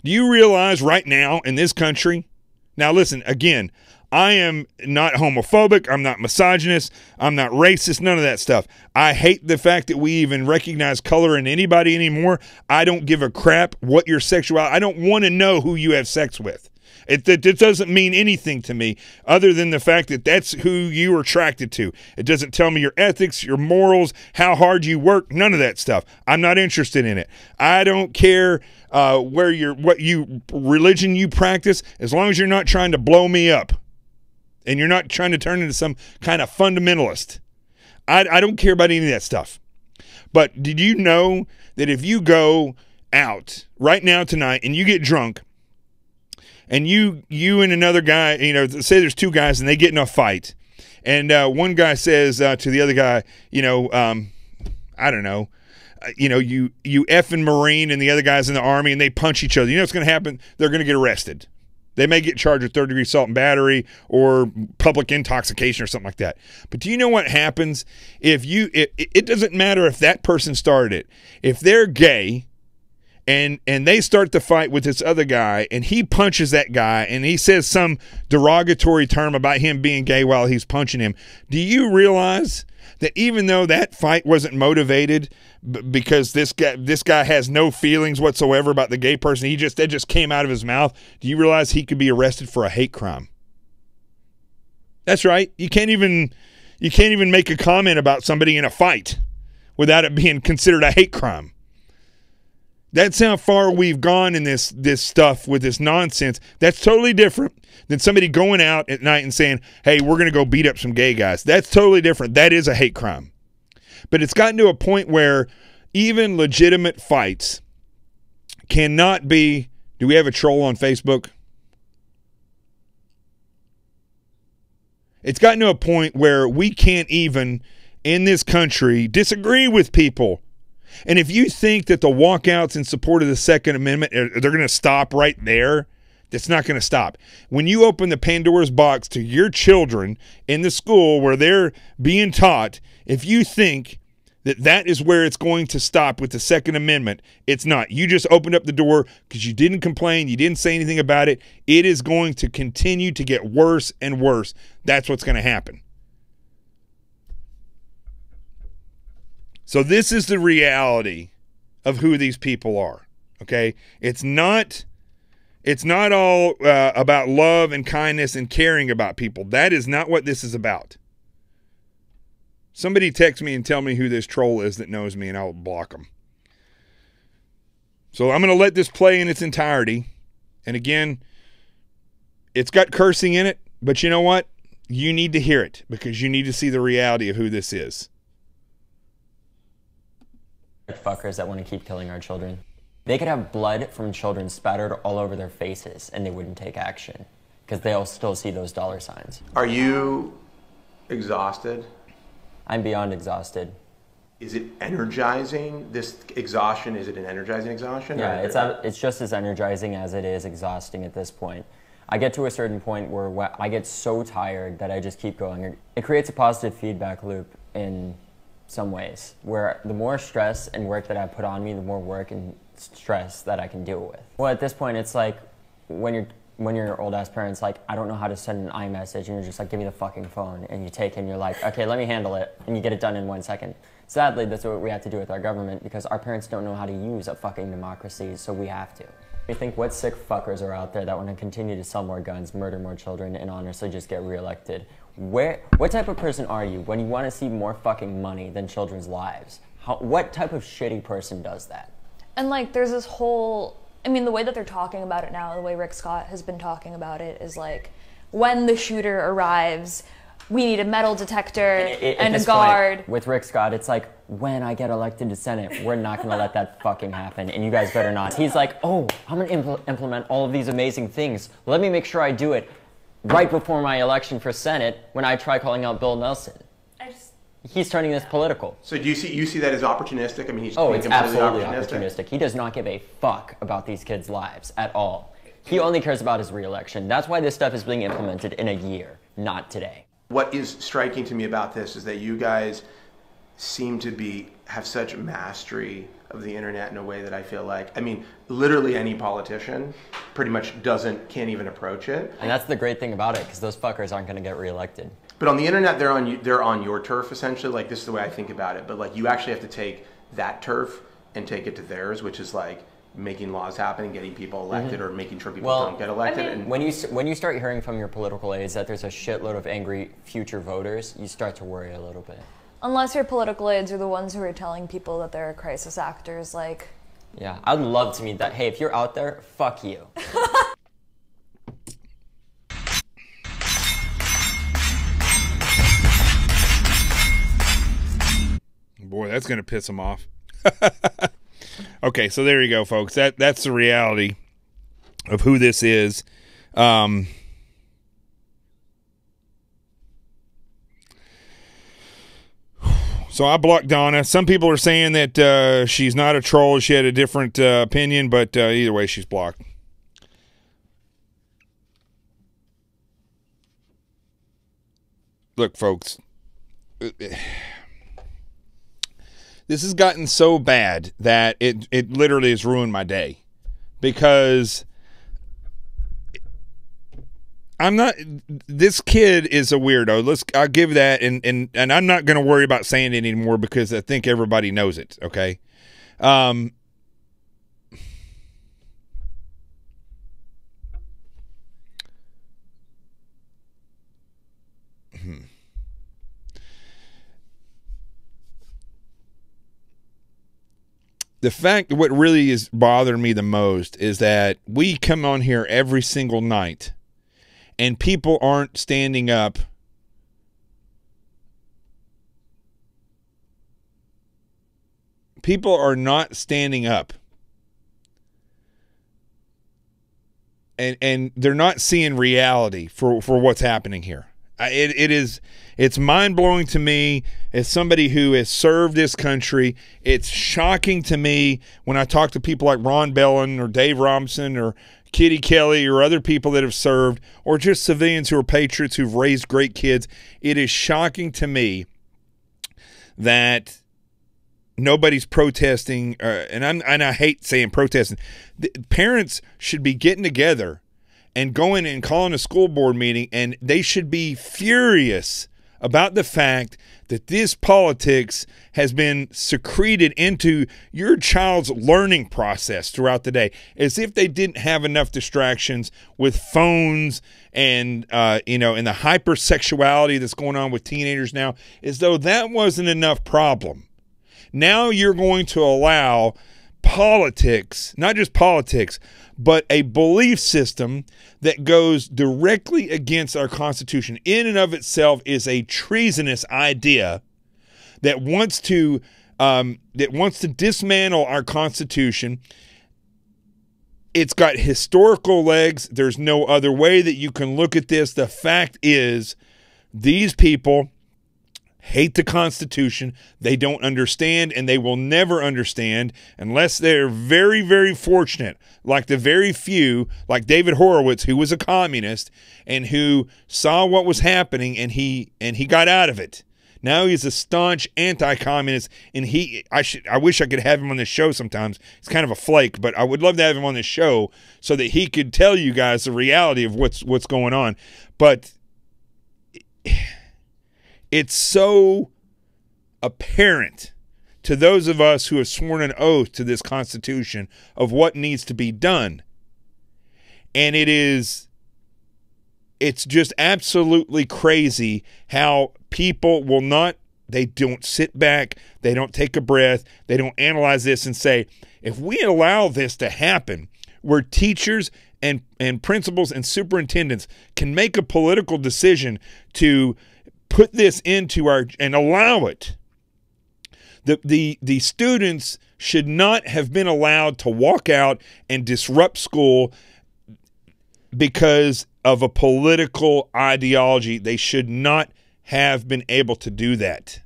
Do you realize right now in this country? Now listen, again, I am not homophobic. I'm not misogynist. I'm not racist. None of that stuff. I hate the fact that we even recognize color in anybody anymore. I don't give a crap what your sexuality. I don't want to know who you have sex with. It doesn't mean anything to me other than the fact that that's who you are attracted to. It doesn't tell me your ethics, your morals, how hard you work, none of that stuff. I'm not interested in it. I don't care what religion you practice, as long as you're not trying to blow me up and you're not trying to turn into some kind of fundamentalist. I don't care about any of that stuff. But did you know that if you go out right now tonight and you get drunk, and you and another guy, say there's two guys and they get in a fight, and one guy says to the other guy, I don't know, you effing Marine, and the other guy's in the Army, and they punch each other. You know what's going to happen? They're going to get arrested. They may get charged with third-degree assault and battery or public intoxication or something like that. But do you know what happens if it doesn't matter if that person started it. If they're gay, and they start to fight with this other guy, and he punches that guy, and he says some derogatory term about him being gay while he's punching him. Do you realize that even though that fight wasn't motivated because this guy has no feelings whatsoever about the gay person, that just came out of his mouth, do you realize he could be arrested for a hate crime? That's right. You can't even make a comment about somebody in a fight without it being considered a hate crime. That's how far we've gone in this stuff with this nonsense. That's totally different than somebody going out at night and saying, hey, we're going to go beat up some gay guys. That's totally different. That is a hate crime. But it's gotten to a point where even legitimate fights cannot be. Do we have a troll on Facebook? It's gotten to a point where we can't even, in this country, disagree with people. And if you think that the walkouts in support of the Second Amendment, they're going to stop right there, that's not going to stop. When you open the Pandora's box to your children in the school where they're being taught, if you think that that is where it's going to stop with the Second Amendment, it's not. You just opened up the door because you didn't complain, you didn't say anything about it. It is going to continue to get worse and worse. That's what's going to happen. So this is the reality of who these people are, okay? It's not all about love and kindness and caring about people. That is not what this is about. Somebody text me and tell me who this troll is that knows me, and I'll block them. So I'm going to let this play in its entirety. And again, it's got cursing in it, but you know what? You need to hear it because you need to see the reality of who this is. Fuckers that want to keep killing our children. They could have blood from children spattered all over their faces and they wouldn't take action because they'll still see those dollar signs. Are you exhausted? I'm beyond exhausted. Is it energizing, this exhaustion? Is it an energizing exhaustion? Yeah, it's just as energizing as it is exhausting at this point. I get to a certain point where I get so tired that I just keep going. It creates a positive feedback loop in some ways, where the more stress and work that I put on me, the more work and stress that I can deal with. Well, at this point, it's like when your old ass parents like, I don't know how to send an iMessage, and you're just like, give me the fucking phone, and you take it and you're like, okay, let me handle it, and you get it done in 1 second. Sadly, that's what we have to do with our government, because our parents don't know how to use a fucking democracy, so we have to. You think what sick fuckers are out there that want to continue to sell more guns, murder more children, and honestly just get reelected? What type of person are you when you want to see more fucking money than children's lives? What type of shitty person does that? And like, there's this whole, I mean, the way that they're talking about it now, the way Rick Scott has been talking about it is like, when the shooter arrives, we need a metal detector and a guard. Point, with Rick Scott, it's like, when I get elected to Senate, we're not going to let that fucking happen, and you guys better not. He's like, oh, I'm going to implement all of these amazing things. Let me make sure I do it right before my election for Senate when I try calling out Bill Nelson. He's turning this political. So do you see that as opportunistic? I mean, he's it's absolutely opportunistic. He does not give a fuck about these kids' lives at all. He only cares about his reelection. That's why this stuff is being implemented in a year, not today. What is striking to me about this is that you guys seem to have such mastery of the internet in a way that I feel like, I mean, literally any politician pretty much can't even approach it. And that's the great thing about it, because those fuckers aren't going to get reelected. But on the internet, they're on your turf, essentially. Like, this is the way I think about it. But like, you actually have to take that turf and take it to theirs, which is like making laws happen and getting people elected, or making sure people don't get elected. I mean, when you start hearing from your political aides that there's a shitload of angry future voters, you start to worry a little bit. Unless your political aides are the ones who are telling people that they're crisis actors, like... Yeah, I'd love to meet that. Hey, if you're out there, fuck you. Boy, that's going to piss them off. Okay, so there you go, folks. That's the reality of who this is. So I blocked Donna. Some people are saying that she's not a troll. She had a different opinion, but either way, she's blocked. Look, folks, this has gotten so bad that it literally has ruined my day, because this kid is a weirdo. I'll give that, and I'm not going to worry about saying it anymore, because I think everybody knows it, okay? The fact, what really is bothering me the most is that we come on here every single night and people aren't standing up people are not standing up, and they're not seeing reality for what's happening here. It's mind-blowing to me as somebody who has served this country. It's shocking to me when I talk to people like Ron Bellin or Dave Robinson or Kitty Kelly or other people that have served, or just civilians who are patriots who've raised great kids. It is shocking to me that nobody's protesting, and I hate saying protesting. The parents should be getting together and going and calling a school board meeting, and they should be furious about the fact that this politics has been secreted into your child's learning process throughout the day, as if they didn't have enough distractions with phones and, and the hypersexuality that's going on with teenagers now, as though that wasn't enough problem. Now you're going to allow politics, not just politics, but a belief system that goes directly against our Constitution, in and of itself is a treasonous idea that wants to dismantle our Constitution. It's got historical legs. There's no other way that you can look at this. The fact is, these people hate the Constitution. They don't understand, and they will never understand unless they're very, very fortunate, like the very few, like David Horowitz, who was a communist and who saw what was happening, and he got out of it. Now he's a staunch anti-communist, and I wish I could have him on this show sometimes. He's kind of a flake, but I would love to have him on this show so that he could tell you guys the reality of what's going on. But it's so apparent to those of us who have sworn an oath to this Constitution of what needs to be done. And it's just absolutely crazy how people will not, they don't sit back, they don't take a breath, they don't analyze this and say, if we allow this to happen, where teachers and principals and superintendents can make a political decision to put this into and allow it, the students should not have been allowed to walk out and disrupt school because of a political ideology. They should not have been able to do that.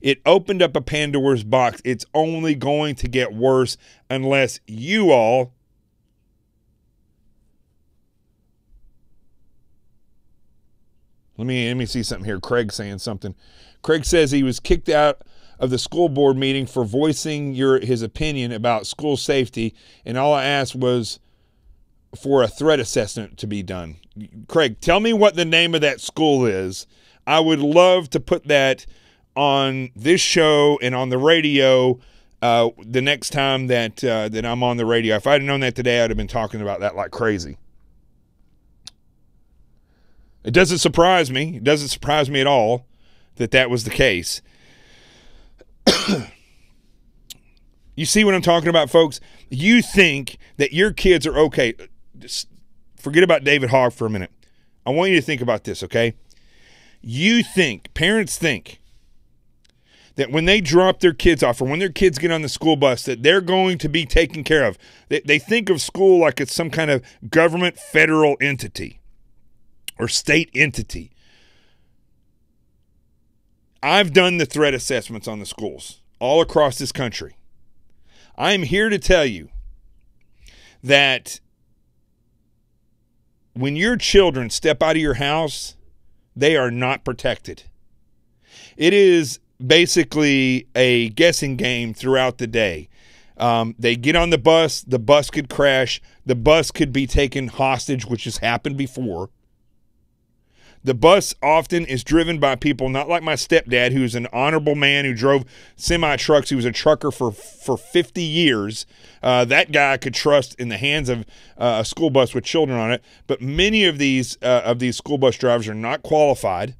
It opened up a Pandora's box. It's only going to get worse unless you all let me see something here. Craig saying something. Craig says he was kicked out of the school board meeting for voicing his opinion about school safety, and all I asked was for a threat assessment to be done. Craig, tell me what the name of that school is. I would love to put that on this show and on the radio the next time that I'm on the radio. If I'd have known that today, I'd have been talking about that like crazy. It doesn't surprise me. It doesn't surprise me at all that was the case. You see what I'm talking about, folks? You think that your kids are okay. Just forget about David Hogg for a minute. I want you to think about this, okay? Parents think that when they drop their kids off or when their kids get on the school bus that they're going to be taken care of. They think of school like it's some kind of government federal entity or state entity. I've done the threat assessments on the schools all across this country. I'm here to tell you that when your children step out of your house, they are not protected. It is basically a guessing game throughout the day. They get on the bus could crash, the bus could be taken hostage, which has happened before. The bus often is driven by people not like my stepdad, who's an honorable man who drove semi-trucks. He was a trucker for 50 years. That guy I could trust in the hands of a school bus with children on it. But many of these school bus drivers are not qualified.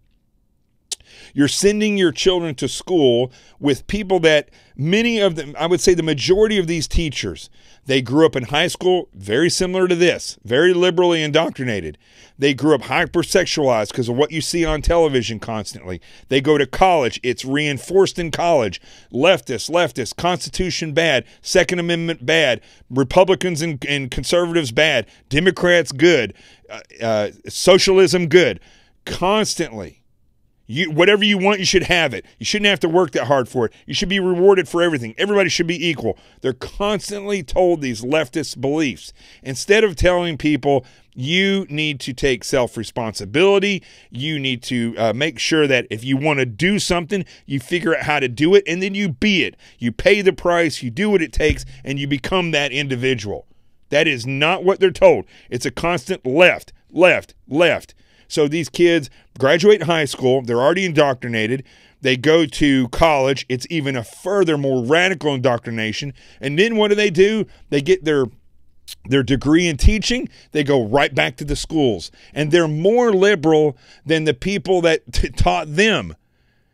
You're sending your children to school with people that many of them, I would say the majority of these teachers, they grew up in high school very similar to this, very liberally indoctrinated. They grew up hypersexualized because of what you see on television constantly. They go to college. It's reinforced in college. Leftist, Constitution bad, Second Amendment bad, Republicans and conservatives bad, Democrats good, socialism good, constantly. Whatever you want, you should have it. You shouldn't have to work that hard for it. You should be rewarded for everything. Everybody should be equal. They're constantly told these leftist beliefs. Instead of telling people, you need to take self-responsibility. You need to make sure that if you want to do something, you figure out how to do it, and then you be it. You pay the price, you do what it takes, and you become that individual. That is not what they're told. It's a constant left. So these kids graduate high school, they're already indoctrinated, they go to college, it's even a further, more radical indoctrination, and then what do? They get their degree in teaching, they go right back to the schools, and they're more liberal than the people that taught them.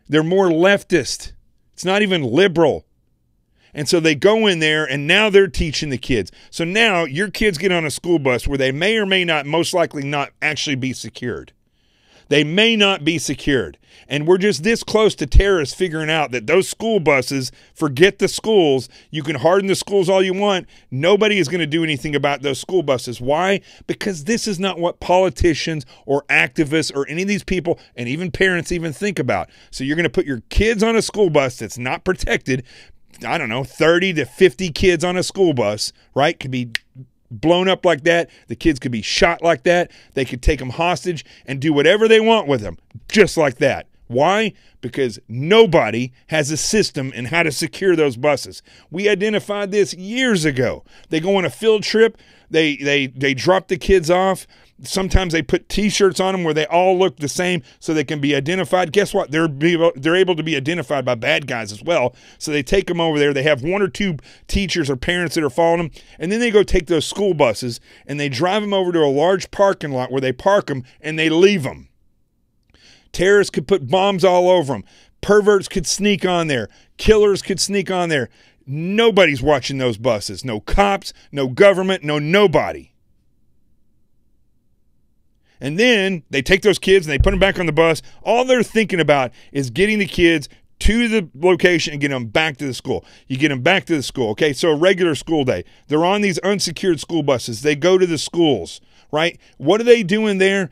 They're more leftist. It's not even liberal. And so they go in there, and now they're teaching the kids. So now your kids get on a school bus where they may or may not, most likely not actually be secured. They may not be secured. And we're just this close to terrorists figuring out that those school buses, forget the schools. You can harden the schools all you want. Nobody is going to do anything about those school buses. Why? Because this is not what politicians or activists or any of these people and even parents even think about. So you're going to put your kids on a school bus that's not protected. I don't know, 30 to 50 kids on a school bus, right? Could be blown up like that. The kids could be shot like that. They could take them hostage and do whatever they want with them, just like that. Why? Because nobody has a system in how to secure those buses. We identified this years ago. They go on a field trip. They drop the kids off. Sometimes they put T-shirts on them where they all look the same so they can be identified. Guess what? They're able to be identified by bad guys as well. So they take them over there. They have one or two teachers or parents that are following them. And then they go take those school buses and they drive them over to a large parking lot where they park them and they leave them. Terrorists could put bombs all over them. Perverts could sneak on there. Killers could sneak on there. Nobody's watching those buses. No cops, no government, no nobody. And then they take those kids and they put them back on the bus. All they're thinking about is getting the kids to the location and getting them back to the school. You get them back to the school. Okay, so a regular school day. They're on these unsecured school buses. They go to the schools, right? What are they doing there?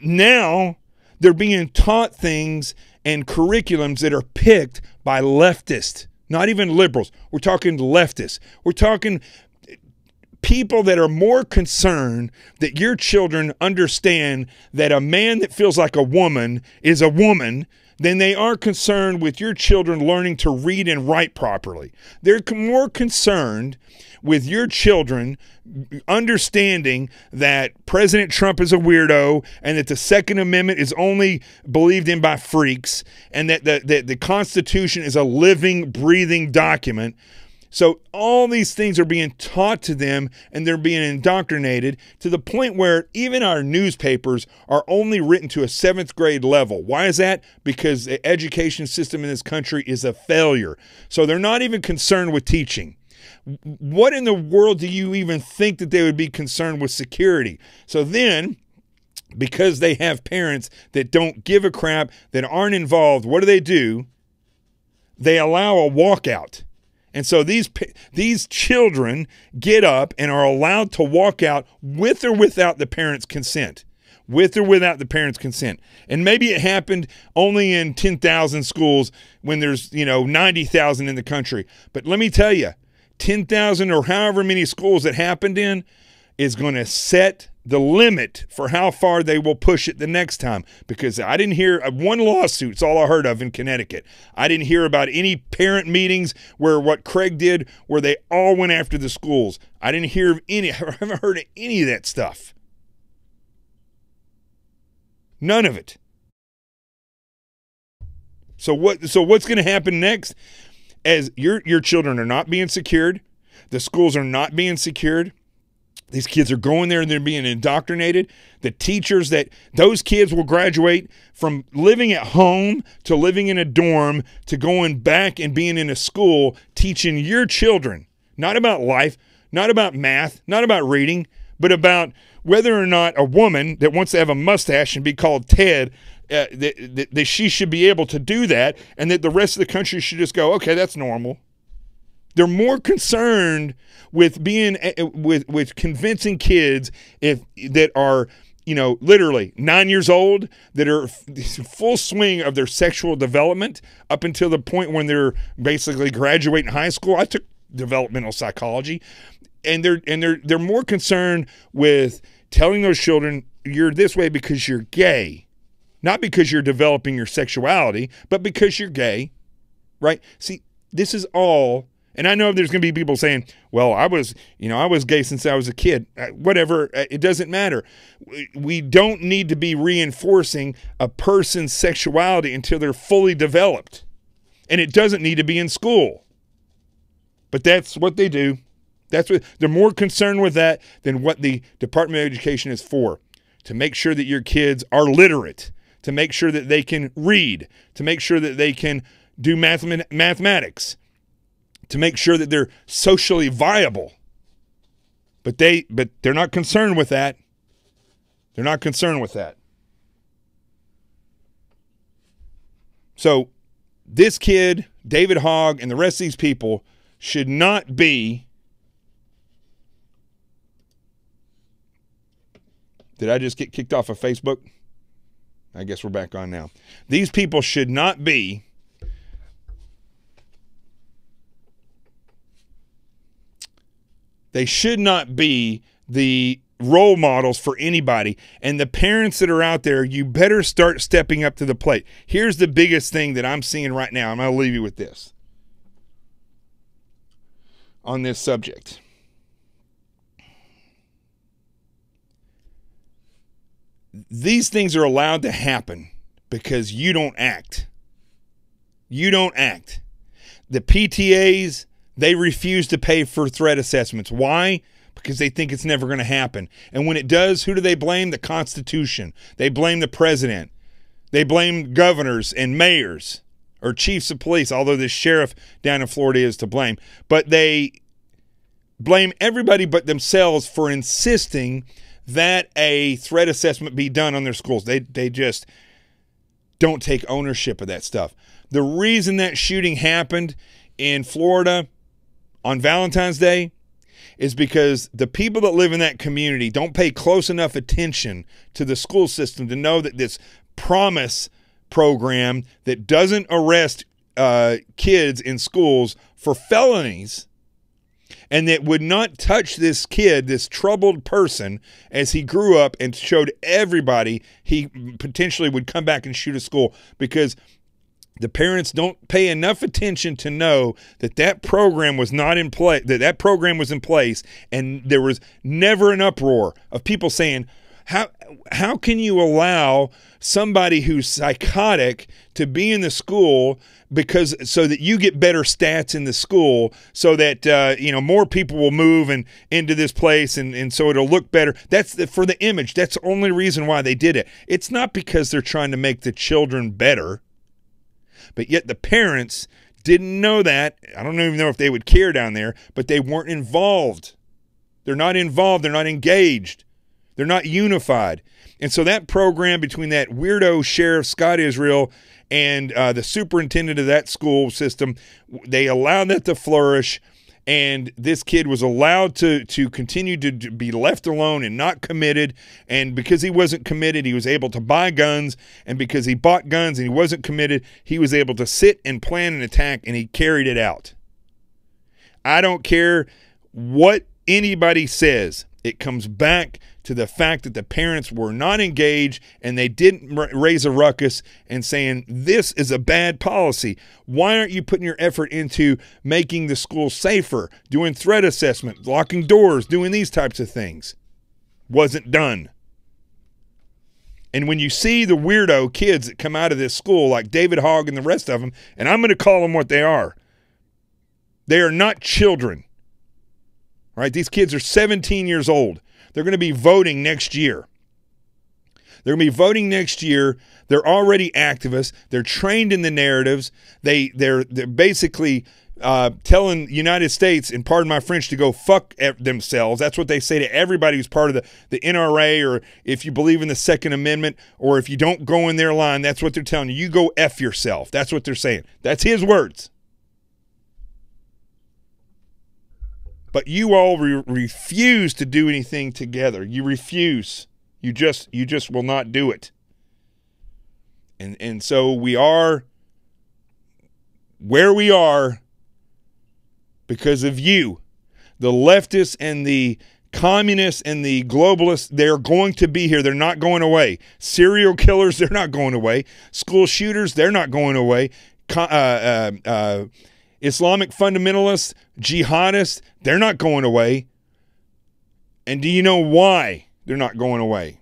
Now they're being taught things and curriculums that are picked by leftists, not even liberals. We're talking leftists. We're talking people that are more concerned that your children understand that a man that feels like a woman is a woman than they are concerned with your children learning to read and write properly. They're more concerned with your children understanding that President Trump is a weirdo and that the Second Amendment is only believed in by freaks and that the Constitution is a living, breathing document. So all these things are being taught to them and they're being indoctrinated to the point where even our newspapers are only written to a 7th grade level. Why is that? Because the education system in this country is a failure. So they're not even concerned with teaching. What in the world do you even think that they would be concerned with security? So then, because they have parents that don't give a crap, that aren't involved, what do? They allow a walkout. And so these children get up and are allowed to walk out with or without the parents' consent. With or without the parents' consent. And maybe it happened only in 10,000 schools when there's, 90,000 in the country. But let me tell you, 10,000 or however many schools it happened in is going to set the limit for how far they will push it the next time. Because I didn't hear one lawsuit. It's all I heard of in Connecticut. I didn't hear about any parent meetings where what Craig did, where they all went after the schools. I didn't hear of any. I haven't heard of any of that stuff. None of it. So what's going to happen next? As your children are not being secured, the schools are not being secured. These kids are going there and they're being indoctrinated. The teachers those kids will graduate from living at home to living in a dorm to going back and being in a school teaching your children, not about life, not about math, not about reading, but about whether or not a woman that wants to have a mustache and be called Ted, that she should be able to do that, and that the rest of the country should just go, okay, that's normal. They're more concerned with being with convincing kids that are literally 9 years old, that are full swing of their sexual development up until the point when they're basically graduating high school. I took developmental psychology, and they're more concerned with telling those children you're this way because you're gay. Not because you're developing your sexuality, but because you're gay, right? See, this is all, and I know there's going to be people saying, well, I was gay since I was a kid. Whatever, it doesn't matter. We don't need to be reinforcing a person's sexuality until they're fully developed. And it doesn't need to be in school. But that's what they do. They're more concerned with that than what the Department of Education is for, to make sure that your kids are literate, to make sure that they can read, to make sure that they can do mathematics, to make sure that they're socially viable. But they're not concerned with that. They're not concerned with that. So this kid, David Hogg, and the rest of these people should not be. Did I just get kicked off of Facebook? I guess we're back on now. These people should not be the role models for anybody. And the parents that are out there, you better start stepping up to the plate. Here's the biggest thing that I'm seeing right now. I'm going to leave you with this on this subject. These things are allowed to happen because you don't act. You don't act. The PTAs, they refuse to pay for threat assessments. Why? Because they think it's never going to happen. And when it does, who do they blame? The Constitution. They blame the president. They blame governors and mayors or chiefs of police, although the sheriff down in Florida is to blame. But they blame everybody but themselves for insisting that a threat assessment be done on their schools. They just don't take ownership of that stuff. The reason that shooting happened in Florida on Valentine's Day is because the people that live in that community don't pay close enough attention to the school system to know that this promise program that doesn't arrest kids in schools for felonies and that would not touch this kid, this troubled person, as he grew up and showed everybody he potentially would come back and shoot a school, because the parents don't pay enough attention to know that that program was not in place, that program was in place, and there was never an uproar of people saying, how can you allow somebody who's psychotic to be in the school so that you get better stats in the school, so that more people will move and into this place, and so it'll look better. That's for the image. That's the only reason why they did it. It's not because they're trying to make the children better. But yet the parents didn't know that. I don't even know if they would care down there, but they weren't involved. They're not involved. They're not engaged. They're not unified. And so that program between that weirdo sheriff, Scott Israel, and the superintendent of that school system, they allowed that to flourish. And this kid was allowed to continue to be left alone and not committed. And because he wasn't committed, he was able to buy guns. And because he bought guns and he wasn't committed, he was able to sit and plan an attack, and he carried it out. I don't care what anybody says. It comes back to the fact that the parents were not engaged, and they didn't raise a ruckus and saying, this is a bad policy. Why aren't you putting your effort into making the school safer, doing threat assessment, locking doors, doing these types of things? Wasn't done. And when you see the weirdo kids that come out of this school, like David Hogg and the rest of them, and I'm going to call them what they are not children. Right? These kids are 17 years old. They're going to be voting next year. They're going to be voting next year. They're already activists. They're trained in the narratives. They're basically telling the United States, and pardon my French, to go fuck themselves. That's what they say to everybody who's part of the NRA, or if you believe in the Second Amendment, or if you don't go in their line, that's what they're telling you. You go F yourself. That's what they're saying. That's his words. But you all refuse to do anything together. You refuse. You just will not do it. And so we are where we are because of you. The leftists and the communists and the globalists, they're going to be here. They're not going away. Serial killers, they're not going away. School shooters, they're not going away. Islamic fundamentalists, jihadists, they're not going away. And do you know why they're not going away?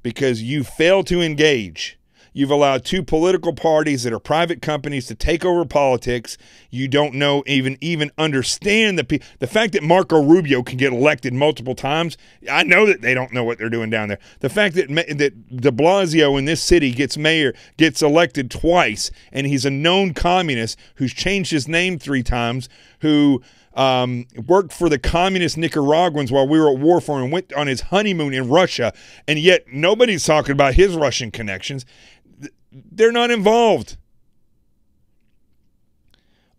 Because you fail to engage. You've allowed two political parties that are private companies to take over politics. You don't know, even understand the fact that Marco Rubio can get elected multiple times. I know that they don't know what they're doing down there. The fact that de Blasio in this city gets elected twice, and he's a known communist who's changed his name 3 times, who worked for the communist Nicaraguans while we were at war for him, and went on his honeymoon in Russia, and yet nobody's talking about his Russian connections. They're not involved.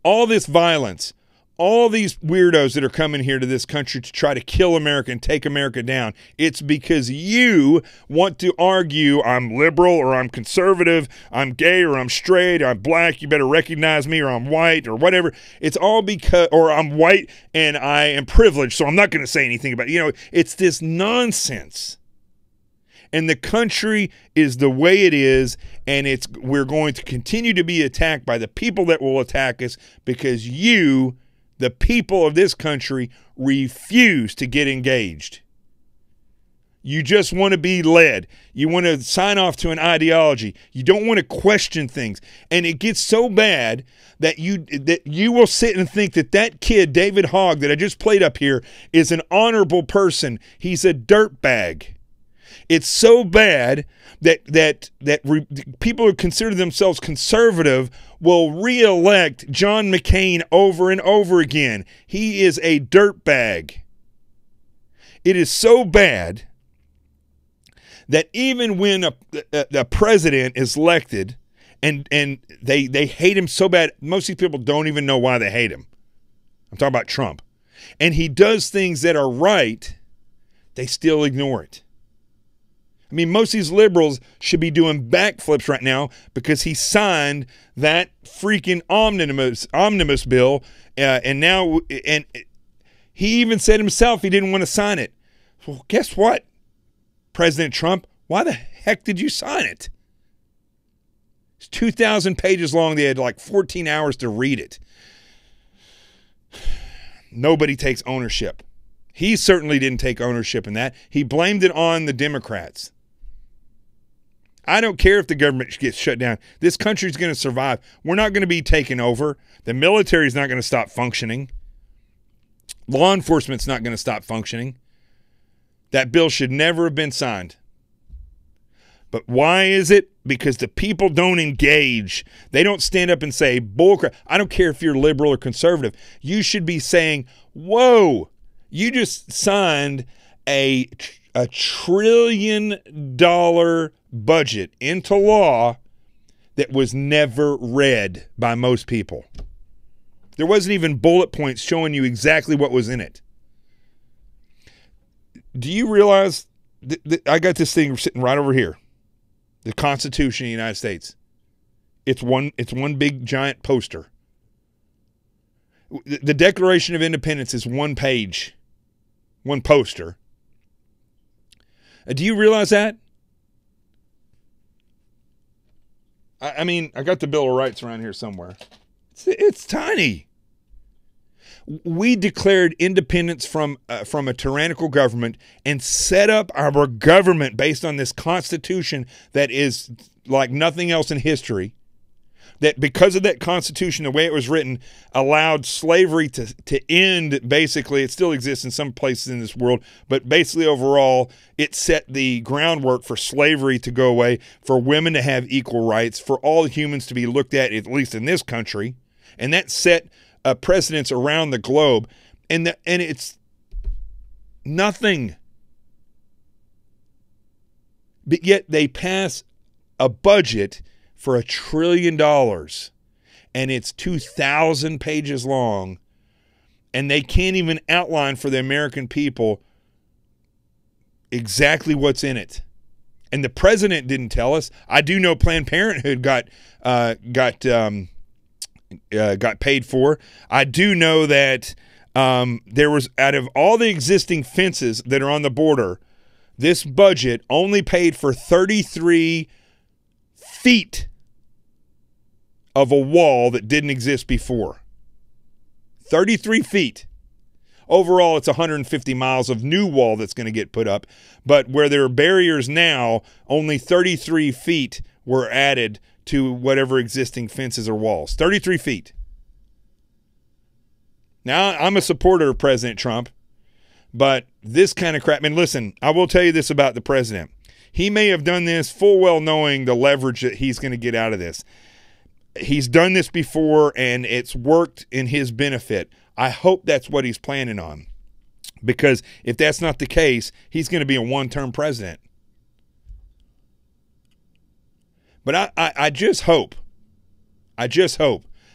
all this violence, all these weirdos that are coming here to this country to try to kill America and take America down, it's because you want to argue I'm liberal or I'm conservative, I'm gay or I'm straight, or I'm black, you better recognize me, or I'm white or whatever. It's all because, or I'm white and I am privileged, so I'm not going to say anything about it. You know, it's this nonsense. And the country is the way it is, and we're going to continue to be attacked by the people that will attack us because you, the people of this country, refuse to get engaged. You just want to be led. You want to sign off to an ideology. You don't want to question things. And it gets so bad that you will sit and think that kid, David Hogg, that I just played up here, is an honorable person. He's a dirtbag. It's so bad that people who consider themselves conservative will re-elect John McCain over and over again. He is a dirtbag. It is so bad that even when a president is elected and they hate him so bad, most of these people don't even know why they hate him. I'm talking about Trump. And he does things that are right, they still ignore it. I mean, most of these liberals should be doing backflips right now because he signed that freaking omnibus bill, and he even said himself he didn't want to sign it. Well, guess what, President Trump? Why the heck did you sign it? It's 2,000 pages long. They had like 14 hours to read it. Nobody takes ownership. He certainly didn't take ownership in that. He blamed it on the Democrats. I don't care if the government gets shut down. This country's going to survive. We're not going to be taken over. The military is not going to stop functioning. Law enforcement's not going to stop functioning. That bill should never have been signed. But why is it? Because the people don't engage. They don't stand up and say, bullcrap. I don't care if you're liberal or conservative. You should be saying, whoa, you just signed a $1 trillion budget into law that was never read by most people. There wasn't even bullet points showing you exactly what was in it. Do you realize I got this thing sitting right over here, the Constitution of the United States. It's one big giant poster. The Declaration of Independence is one page, one poster. Do you realize that? I mean, I got the Bill of Rights around here somewhere. It's tiny. We declared independence from a tyrannical government and set up our government based on this Constitution that is like nothing else in history. That because of that Constitution, the way it was written, allowed slavery to end. Basically, it still exists in some places in this world, but basically overall, it set the groundwork for slavery to go away, for women to have equal rights, for all humans to be looked at least in this country, and that set precedents around the globe, and it's nothing. But yet they pass a budget for $1 trillion, and it's 2,000 pages long, and they can't even outline for the American people exactly what's in it. And the president didn't tell us. I do know Planned Parenthood got paid for. I do know that there was, out of all the existing fences that are on the border, this budget only paid for 33 feet of a wall that didn't exist before. 33 feet. Overall, it's 150 miles of new wall that's going to get put up. But where there are barriers now, only 33 feet were added to whatever existing fences or walls. 33 feet. Now, I'm a supporter of President Trump, but this kind of crap, I mean, listen, I will tell you this about the president. He may have done this full well knowing the leverage that he's going to get out of this. He's done this before, and it's worked in his benefit. I hope that's what he's planning on, because if that's not the case, he's going to be a one-term president. But I just hope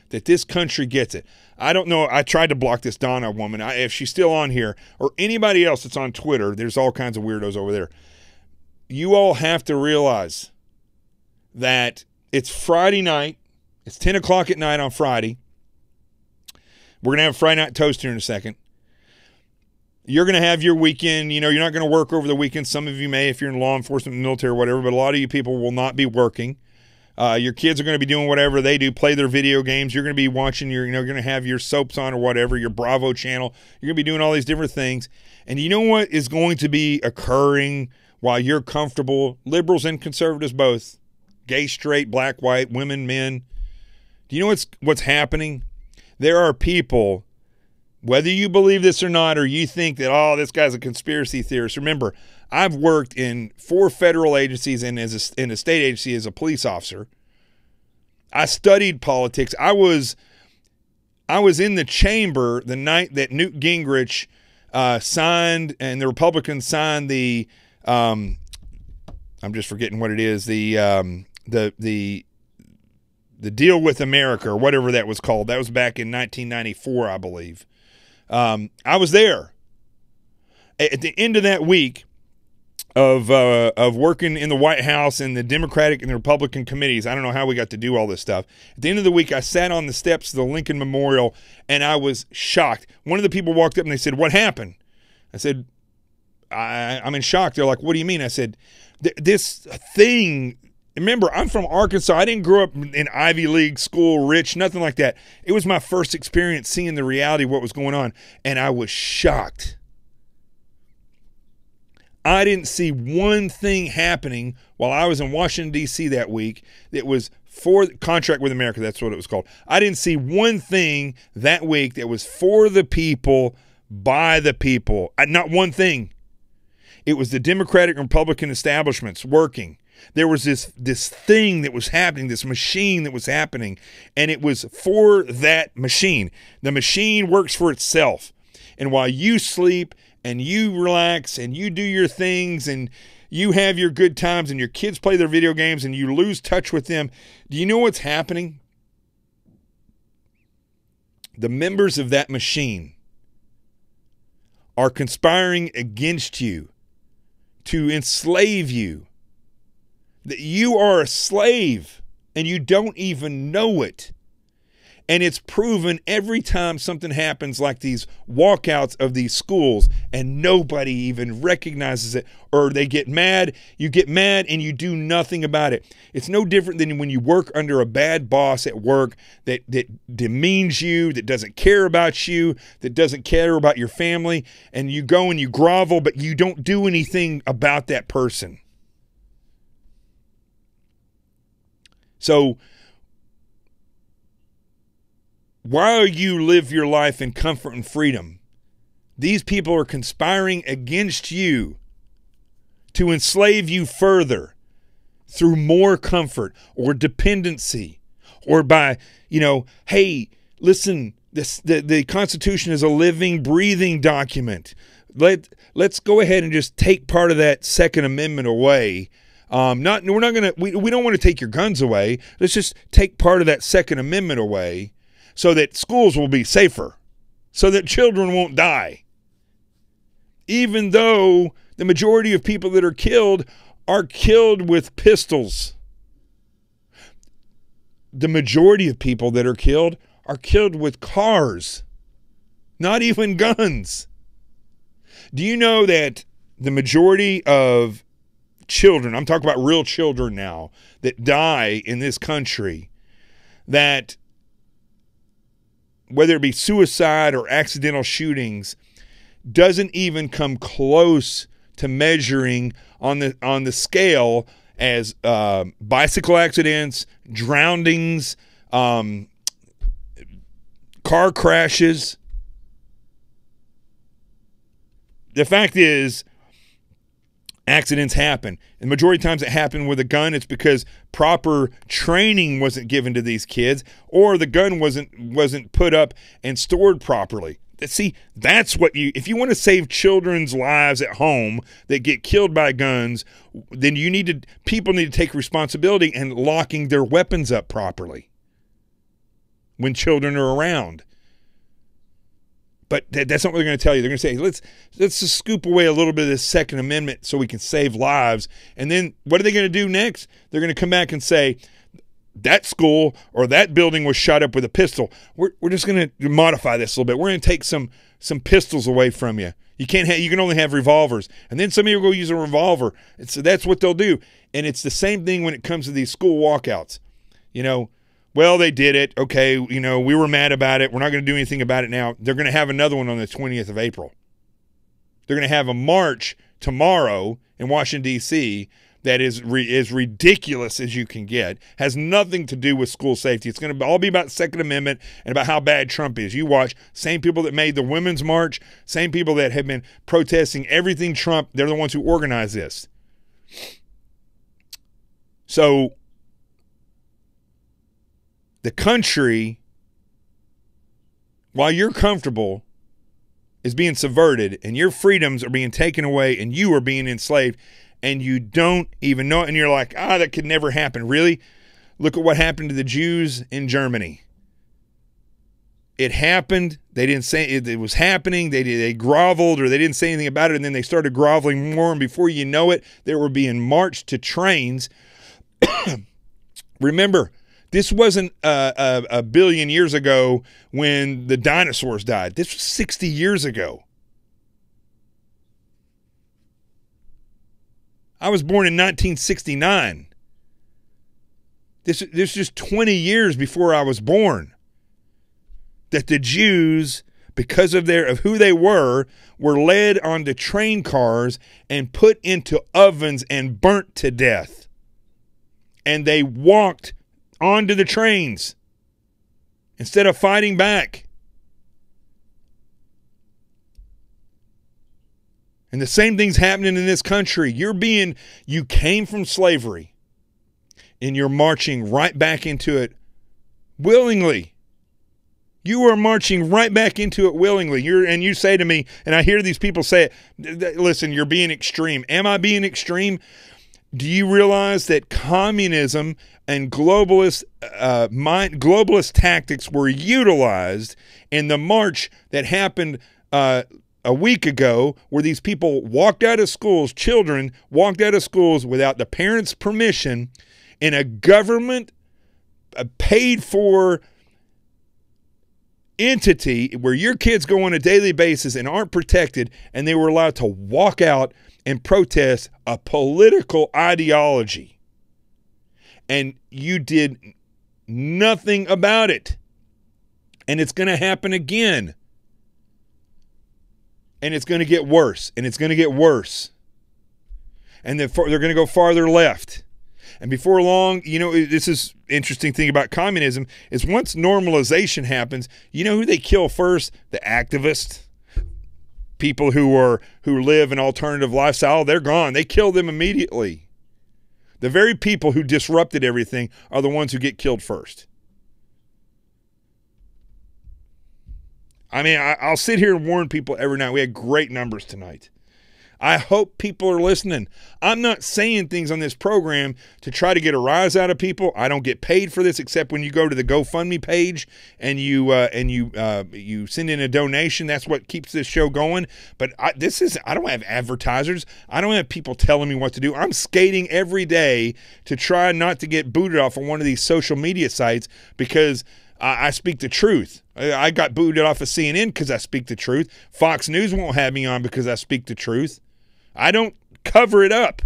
that this country gets it. I don't know. I tried to block this Donna woman. If she's still on here, or anybody else that's on Twitter, there's all kinds of weirdos over there. You all have to realize that it's Friday night. It's 10 o'clock at night on Friday. We're going to have Friday Night Toast here in a second. You're going to have your weekend. You know, you're not going to work over the weekend. Some of you may if you're in law enforcement, military, or whatever, but a lot of you people will not be working. Your kids are going to be doing whatever they do, play their video games. You're going to be watching your, you're going to have your soaps on or whatever, your Bravo channel. You're going to be doing all these different things. And you know what is going to be occurring while you're comfortable? Liberals and conservatives both. Gay, straight, black, white, women, men. Do you know what's happening? There are people, whether you believe this or not, or you think that, oh, this guy's a conspiracy theorist. Remember, I've worked in 4 federal agencies and in a state agency as a police officer. I studied politics. I was in the chamber the night that Newt Gingrich signed and the Republicans signed the I'm just forgetting what it is, the deal with America or whatever that was called. That was back in 1994, I believe. I was there. At the end of that week of working in the White House and the Democratic and the Republican committees, I don't know how we got to do all this stuff. At the end of the week, I sat on the steps of the Lincoln Memorial, and I was shocked. One of the people walked up and they said, "What happened?" I said, I'm in shock. They're like, "What do you mean?" I said, this thing, remember, I'm from Arkansas. I didn't grow up in Ivy League school, rich, nothing like that. It was my first experience seeing the reality of what was going on, and I was shocked. I didn't see one thing happening while I was in Washington, D.C. that week that was for Contract with America. That's what it was called. I didn't see one thing that week that was for the people, by the people. Not one thing. It was the Democratic and Republican establishments working. There was this thing that was happening, this machine that was happening, and it was for that machine. The machine works for itself. And while you sleep and you relax and you do your things and you have your good times and your kids play their video games and you lose touch with them, do you know what's happening? The members of that machine are conspiring against you to enslave you. That you are a slave and you don't even know it. And it's proven every time something happens like these walkouts of these schools and nobody even recognizes it, or they get mad. You get mad and you do nothing about it. It's no different than when you work under a bad boss at work that demeans you, that doesn't care about you, that doesn't care about your family, and you go and you grovel, but you don't do anything about that person. So while you live your life in comfort and freedom, these people are conspiring against you to enslave you further through more comfort or dependency, or by, hey, listen, the Constitution is a living, breathing document. Let's go ahead and just take part of that Second Amendment away. We don't want to take your guns away. Let's just take part of that Second Amendment away, so that schools will be safer, so that children won't die. Even though the majority of people that are killed with pistols. The majority of people that are killed with cars, not even guns. Do you know that the majority of children, I'm talking about real children now, that die in this country, that whether it be suicide or accidental shootings, doesn't even come close to measuring on the scale as bicycle accidents, drownings, car crashes. The fact is, accidents happen. And the majority of times it happened with a gun. It's because proper training wasn't given to these kids, or the gun wasn't put up and stored properly. See, that's what if you want to save children's lives at home that get killed by guns, then people need to take responsibility in locking their weapons up properly. when children are around. But that's not what they're going to tell you. They're going to say, let's just scoop away a little bit of this Second Amendment so we can save lives. And then what are they going to do next? They're going to come back and say, that school or that building was shot up with a pistol. We're just going to modify this a little bit. We're going to take some pistols away from you. You can only have revolvers. And then somebody will go use a revolver. And so that's what they'll do. And it's the same thing when it comes to these school walkouts. You know, well, they did it. Okay, you know, we were mad about it. We're not going to do anything about it now. They're going to have another one on the 20th of April. They're going to have a march tomorrow in Washington, D.C., that is ridiculous as you can get, has nothing to do with school safety. It's going to all be about Second Amendment and about how bad Trump is. You watch, same people that made the Women's March, same people that have been protesting everything Trump, they're the ones who organized this. So the country, while you're comfortable, is being subverted and your freedoms are being taken away and you are being enslaved. And you don't even know it, and you're like, that could never happen. Really? Look at what happened to the Jews in Germany. It happened. They didn't say it was happening. They groveled, or they didn't say anything about it, and then they started groveling more, and before you know it, they were being marched to trains. Remember, this wasn't a billion years ago when the dinosaurs died. This was 60 years ago. I was born in 1969. This is just 20 years before I was born. That the Jews, because of who they were led onto train cars and put into ovens and burnt to death. And they walked onto the trains instead of fighting back. And the same thing's happening in this country. You came from slavery and you're marching right back into it willingly. You are marching right back into it willingly. And you say to me, and I hear these people say it, listen, you're being extreme. Am I being extreme? Do you realize that communism and globalist tactics were utilized in the march that happened a week ago, where these people walked out of schools, children walked out of schools without the parents' permission in a government paid for entity where your kids go on a daily basis and aren't protected, and they were allowed to walk out and protest a political ideology. And you did nothing about it. And it's going to happen again. And it's going to get worse, and it's going to get worse. And they're going to go farther left. And before long, you know, this is interesting thing about communism is once normalization happens, you know who they kill first? The activists. People who live an alternative lifestyle, they're gone. They kill them immediately. The very people who disrupted everything are the ones who get killed first. I mean, I'll sit here and warn people every night. We had great numbers tonight. I hope people are listening. I'm not saying things on this program to try to get a rise out of people. I don't get paid for this except when you go to the GoFundMe page and you send in a donation. That's what keeps this show going. But I don't have advertisers. I don't have people telling me what to do. I'm skating every day to try not to get booted off of one of these social media sites because I speak the truth. I got booted off of CNN because I speak the truth. Fox News won't have me on because I speak the truth. I don't cover it up.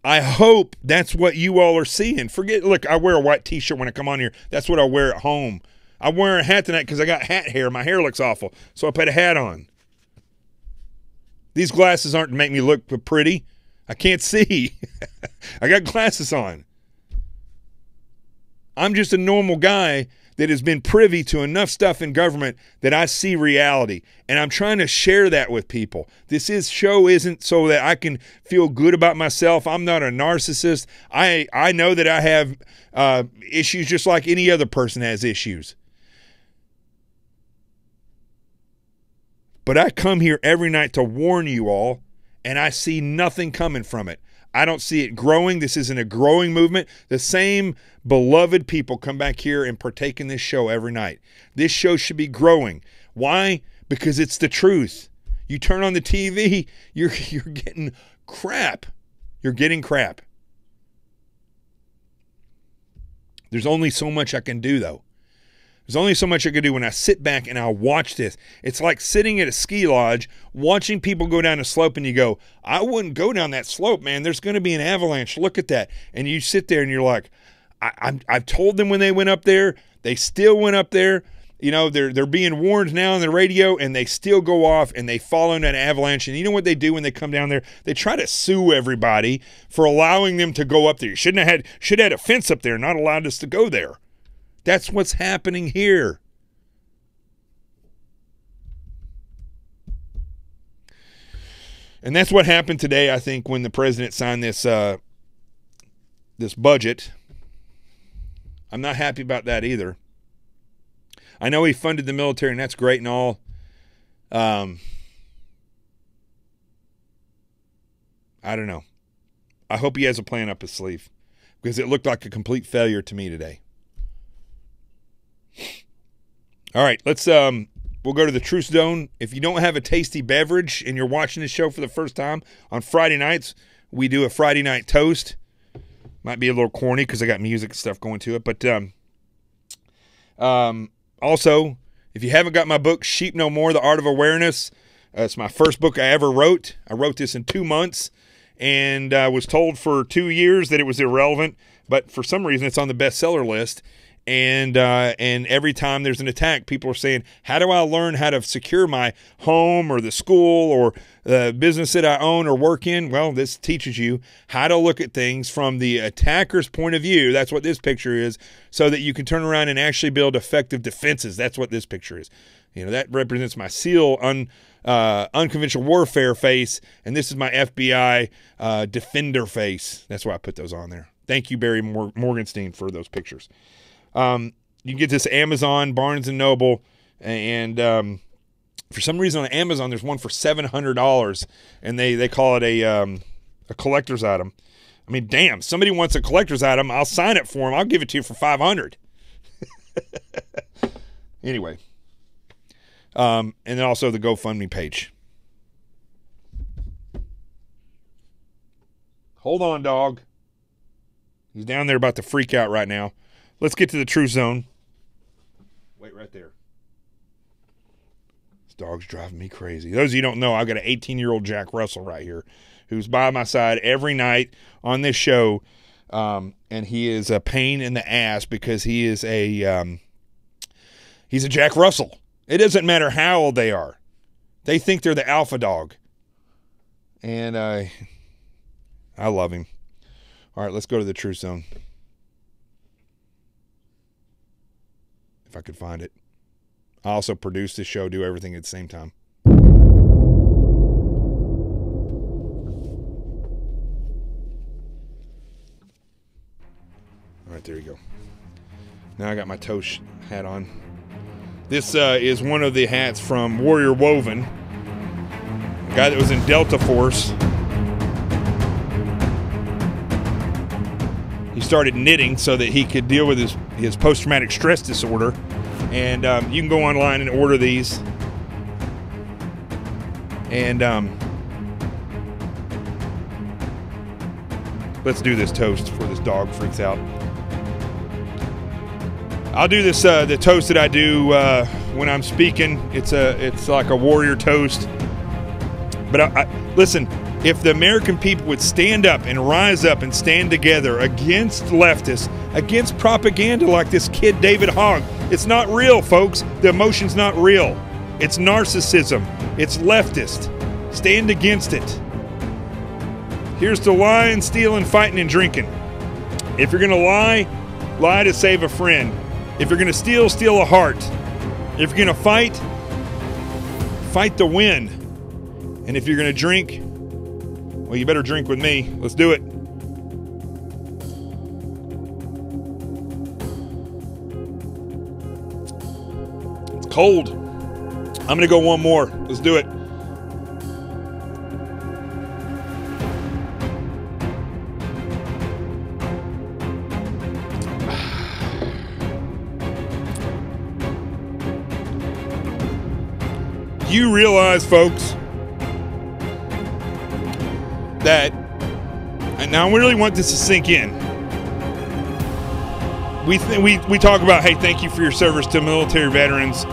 I hope that's what you all are seeing. Look, I wear a white t-shirt when I come on here. That's what I wear at home. I'm wearing a hat tonight because I got hat hair. My hair looks awful, so I put a hat on. These glasses aren't to make me look pretty. I can't see. I got glasses on. I'm just a normal guy that has been privy to enough stuff in government that I see reality. And I'm trying to share that with people. This show isn't so that I can feel good about myself. I'm not a narcissist. I know that I have issues just like any other person has issues. But I come here every night to warn you all, and I see nothing coming from it. I don't see it growing. This isn't a growing movement. The same beloved people come back here and partake in this show every night. This show should be growing. Why? Because it's the truth. You turn on the TV, you're getting crap. You're getting crap. There's only so much I can do, though. There's only so much I can do when I sit back and I'll watch this. It's like sitting at a ski lodge, watching people go down a slope, and you go, I wouldn't go down that slope, man. There's going to be an avalanche. Look at that. And you sit there and you're like, I've told them when they went up there, they still went up there. You know, they're being warned now on the radio, and they still go off and they fall into an avalanche. And you know what they do when they come down there? They try to sue everybody for allowing them to go up there. You should have had a fence up there, not allowed us to go there. That's what's happening here. And that's what happened today, I think, when the president signed this this budget. I'm not happy about that either. I know he funded the military, and that's great and all. I don't know. I hope he has a plan up his sleeve, because it looked like a complete failure to me today. All right, let's we'll go to the Truth Zone. If you don't have a tasty beverage and you're watching this show for the first time, on Friday nights we do a Friday night toast. Might be a little corny because I got music and stuff going to it, but also, if you haven't got my book, Sheep No More, The Art of Awareness, it's my first book I ever wrote. I wrote this in 2 months, and I was told for 2 years that it was irrelevant, but for some reason it's on the bestseller list. And every time there's an attack, people are saying, how do I learn how to secure my home or the school or the business that I own or work in? Well, this teaches you how to look at things from the attacker's point of view. That's what this picture is, so that you can turn around and actually build effective defenses. That's what this picture is. You know, that represents my SEAL unconventional warfare face, and this is my FBI defender face. That's why I put those on there. Thank you, Barry Morgenstein, for those pictures. You can get this Amazon, Barnes & Noble, and for some reason on Amazon there's one for $700, and they call it a collector's item. I mean, damn, somebody wants a collector's item, I'll sign it for them. I'll give it to you for $500. Anyway, and then also the GoFundMe page. Hold on, dog. He's down there about to freak out right now. Let's get to the Truth Zone. Wait right there. This dog's driving me crazy. Those of you who don't know, I've got an 18-year-old Jack Russell right here who's by my side every night on this show, and he is a pain in the ass because he is he's a Jack Russell. It doesn't matter how old they are. They think they're the alpha dog. And I love him. All right, let's go to the Truth Zone. If I could find it. I also produce this show, do everything at the same time. All right, there you go. Now I got my toast hat on. This is one of the hats from Warrior Woven, a guy that was in Delta Force. He started knitting so that he could deal with his post-traumatic stress disorder. And you can go online and order these. And let's do this toast before this dog freaks out. I'll do this the toast that I do when I'm speaking. It's like a warrior toast. But listen, if the American people would stand up and rise up and stand together against leftists, against propaganda like this kid David Hogg. It's not real, folks. The emotion's not real. It's narcissism. It's leftist. Stand against it. Here's to lying, stealing, fighting, and drinking. If you're going to lie, lie to save a friend. If you're going to steal, steal a heart. If you're going to fight, fight to win. And if you're going to drink, well, you better drink with me. Let's do it. It's cold. I'm going to go one more. Let's do it. Do you realize, folks, that, and now I really want this to sink in. We talk about, hey, thank you for your service to military veterans.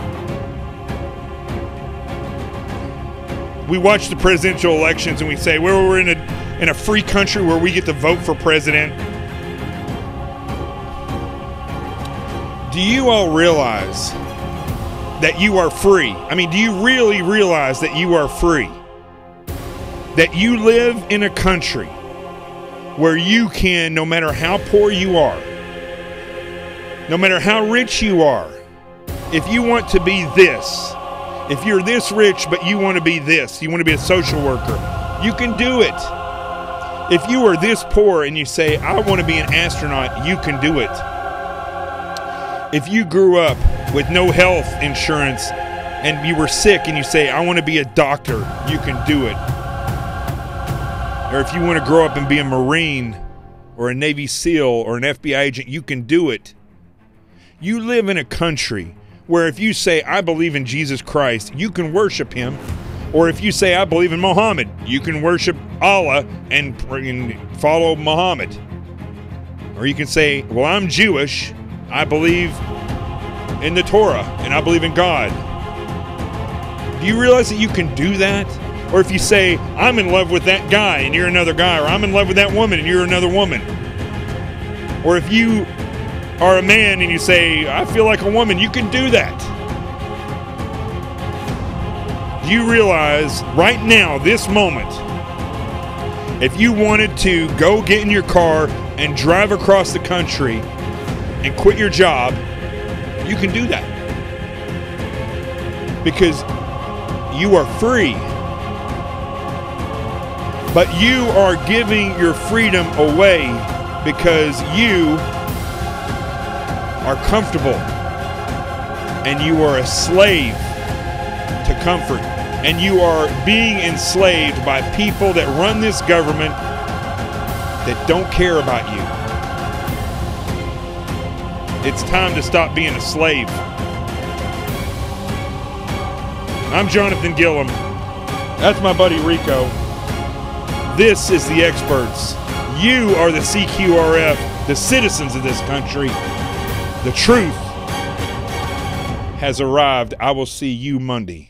We watch the presidential elections and we say, well, we're in a free country where we get to vote for president. Do you all realize that you are free? I mean, do you really realize that you are free? That you live in a country where you can, no matter how poor you are, no matter how rich you are, if you want to be this, if you're this rich but you want to be this, you want to be a social worker, you can do it. If you are this poor and you say, I want to be an astronaut, you can do it. If you grew up with no health insurance and you were sick and you say, I want to be a doctor, you can do it. Or if you want to grow up and be a Marine or a Navy SEAL or an FBI agent, you can do it. You live in a country where if you say, I believe in Jesus Christ, you can worship him. Or if you say, I believe in Muhammad, you can worship Allah and follow Muhammad. Or you can say, well, I'm Jewish, I believe in the Torah, and I believe in God. Do you realize that you can do that? Or if you say, I'm in love with that guy and you're another guy, or I'm in love with that woman and you're another woman. Or if you are a man and you say, I feel like a woman, you can do that. Do you realize right now, this moment, if you wanted to go get in your car and drive across the country and quit your job, you can do that. Because you are free. But you are giving your freedom away because you are comfortable and you are a slave to comfort. And you are being enslaved by people that run this government that don't care about you. It's time to stop being a slave. I'm Jonathan Gillum. That's my buddy Rico. This is The Experts. You are the CQRF, the citizens of this country. The truth has arrived. I will see you Monday.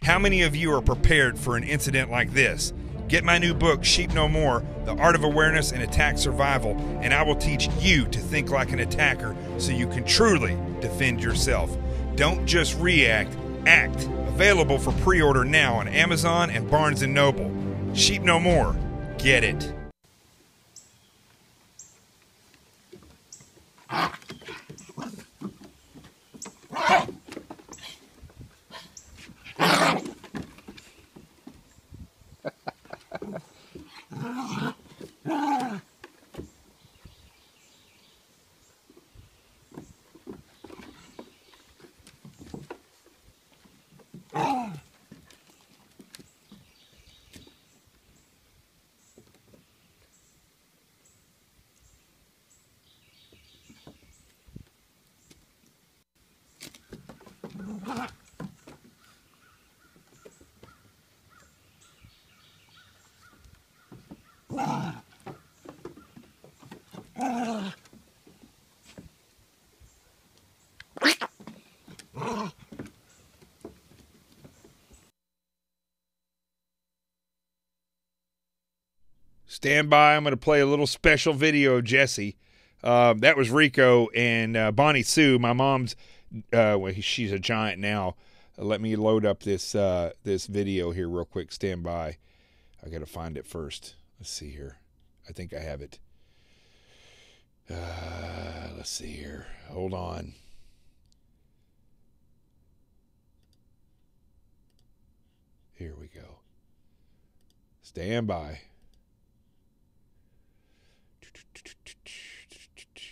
How many of you are prepared for an incident like this? Get my new book, Sheep No More, The Art of Awareness and Attack Survival, and I will teach you to think like an attacker so you can truly defend yourself. Don't just react, act. Available for pre-order now on Amazon and Barnes & Noble. Sheep No More. Get it. Stand by. I'm going to play a little special video of Jesse. That was Rico and Bonnie Sue. My mom's, well, she's a giant now. Let me load up this this video here real quick. Stand by. I got to find it first. Let's see here. I think I have it. Let's see here. Hold on. Here we go. Stand by.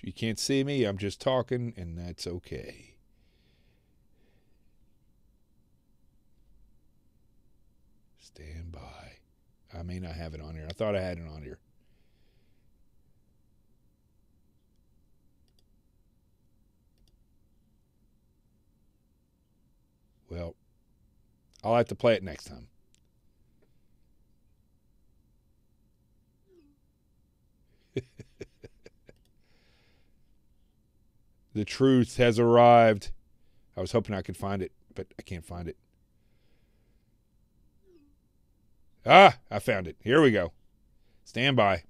You can't see me. I'm just talking, and that's okay. Stand by. I may not have it on here. I thought I had it on here. Well, I'll have to play it next time. The truth has arrived. I was hoping I could find it, but I can't find it. Ah, I found it. Here we go. Stand by.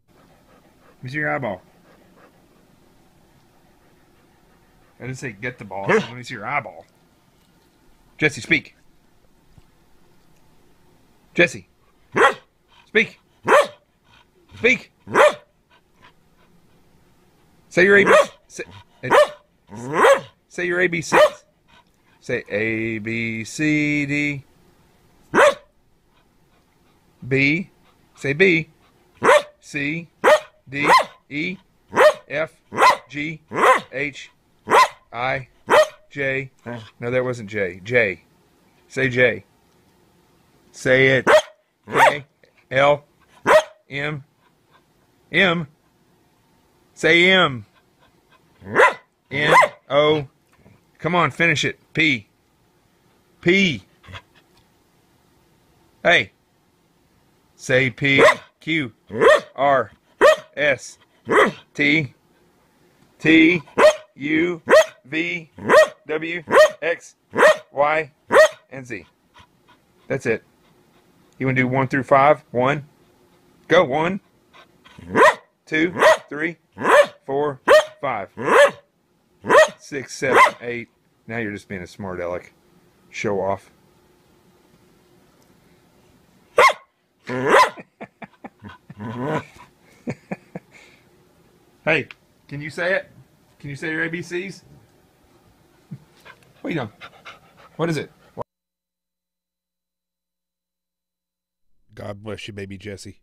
Let me see your eyeball. I didn't say get the ball. I said, let me see your eyeball. Jesse, speak. Jesse. Speak. Speak. Say your ABC. Say your ABCs. Say A, B, C, D. B. Say B. C, D, E, F, G, H, I, J. No, that wasn't J. J. Say J. Say it. K, L, M, M. Say M. N, O. Come on, finish it. P. P. Hey. Say P, Q, R, S, T, T, U, V, W, X, Y, and Z. That's it. You want to do 1 through 5? 1. Go. 1, 2, 3, 4, 5, 6, 7, 8. Now you're just being a smart aleck. Show off. Hey, can you say it? Can you say your ABCs? What are you doing? What is it? God bless you, baby Jesse.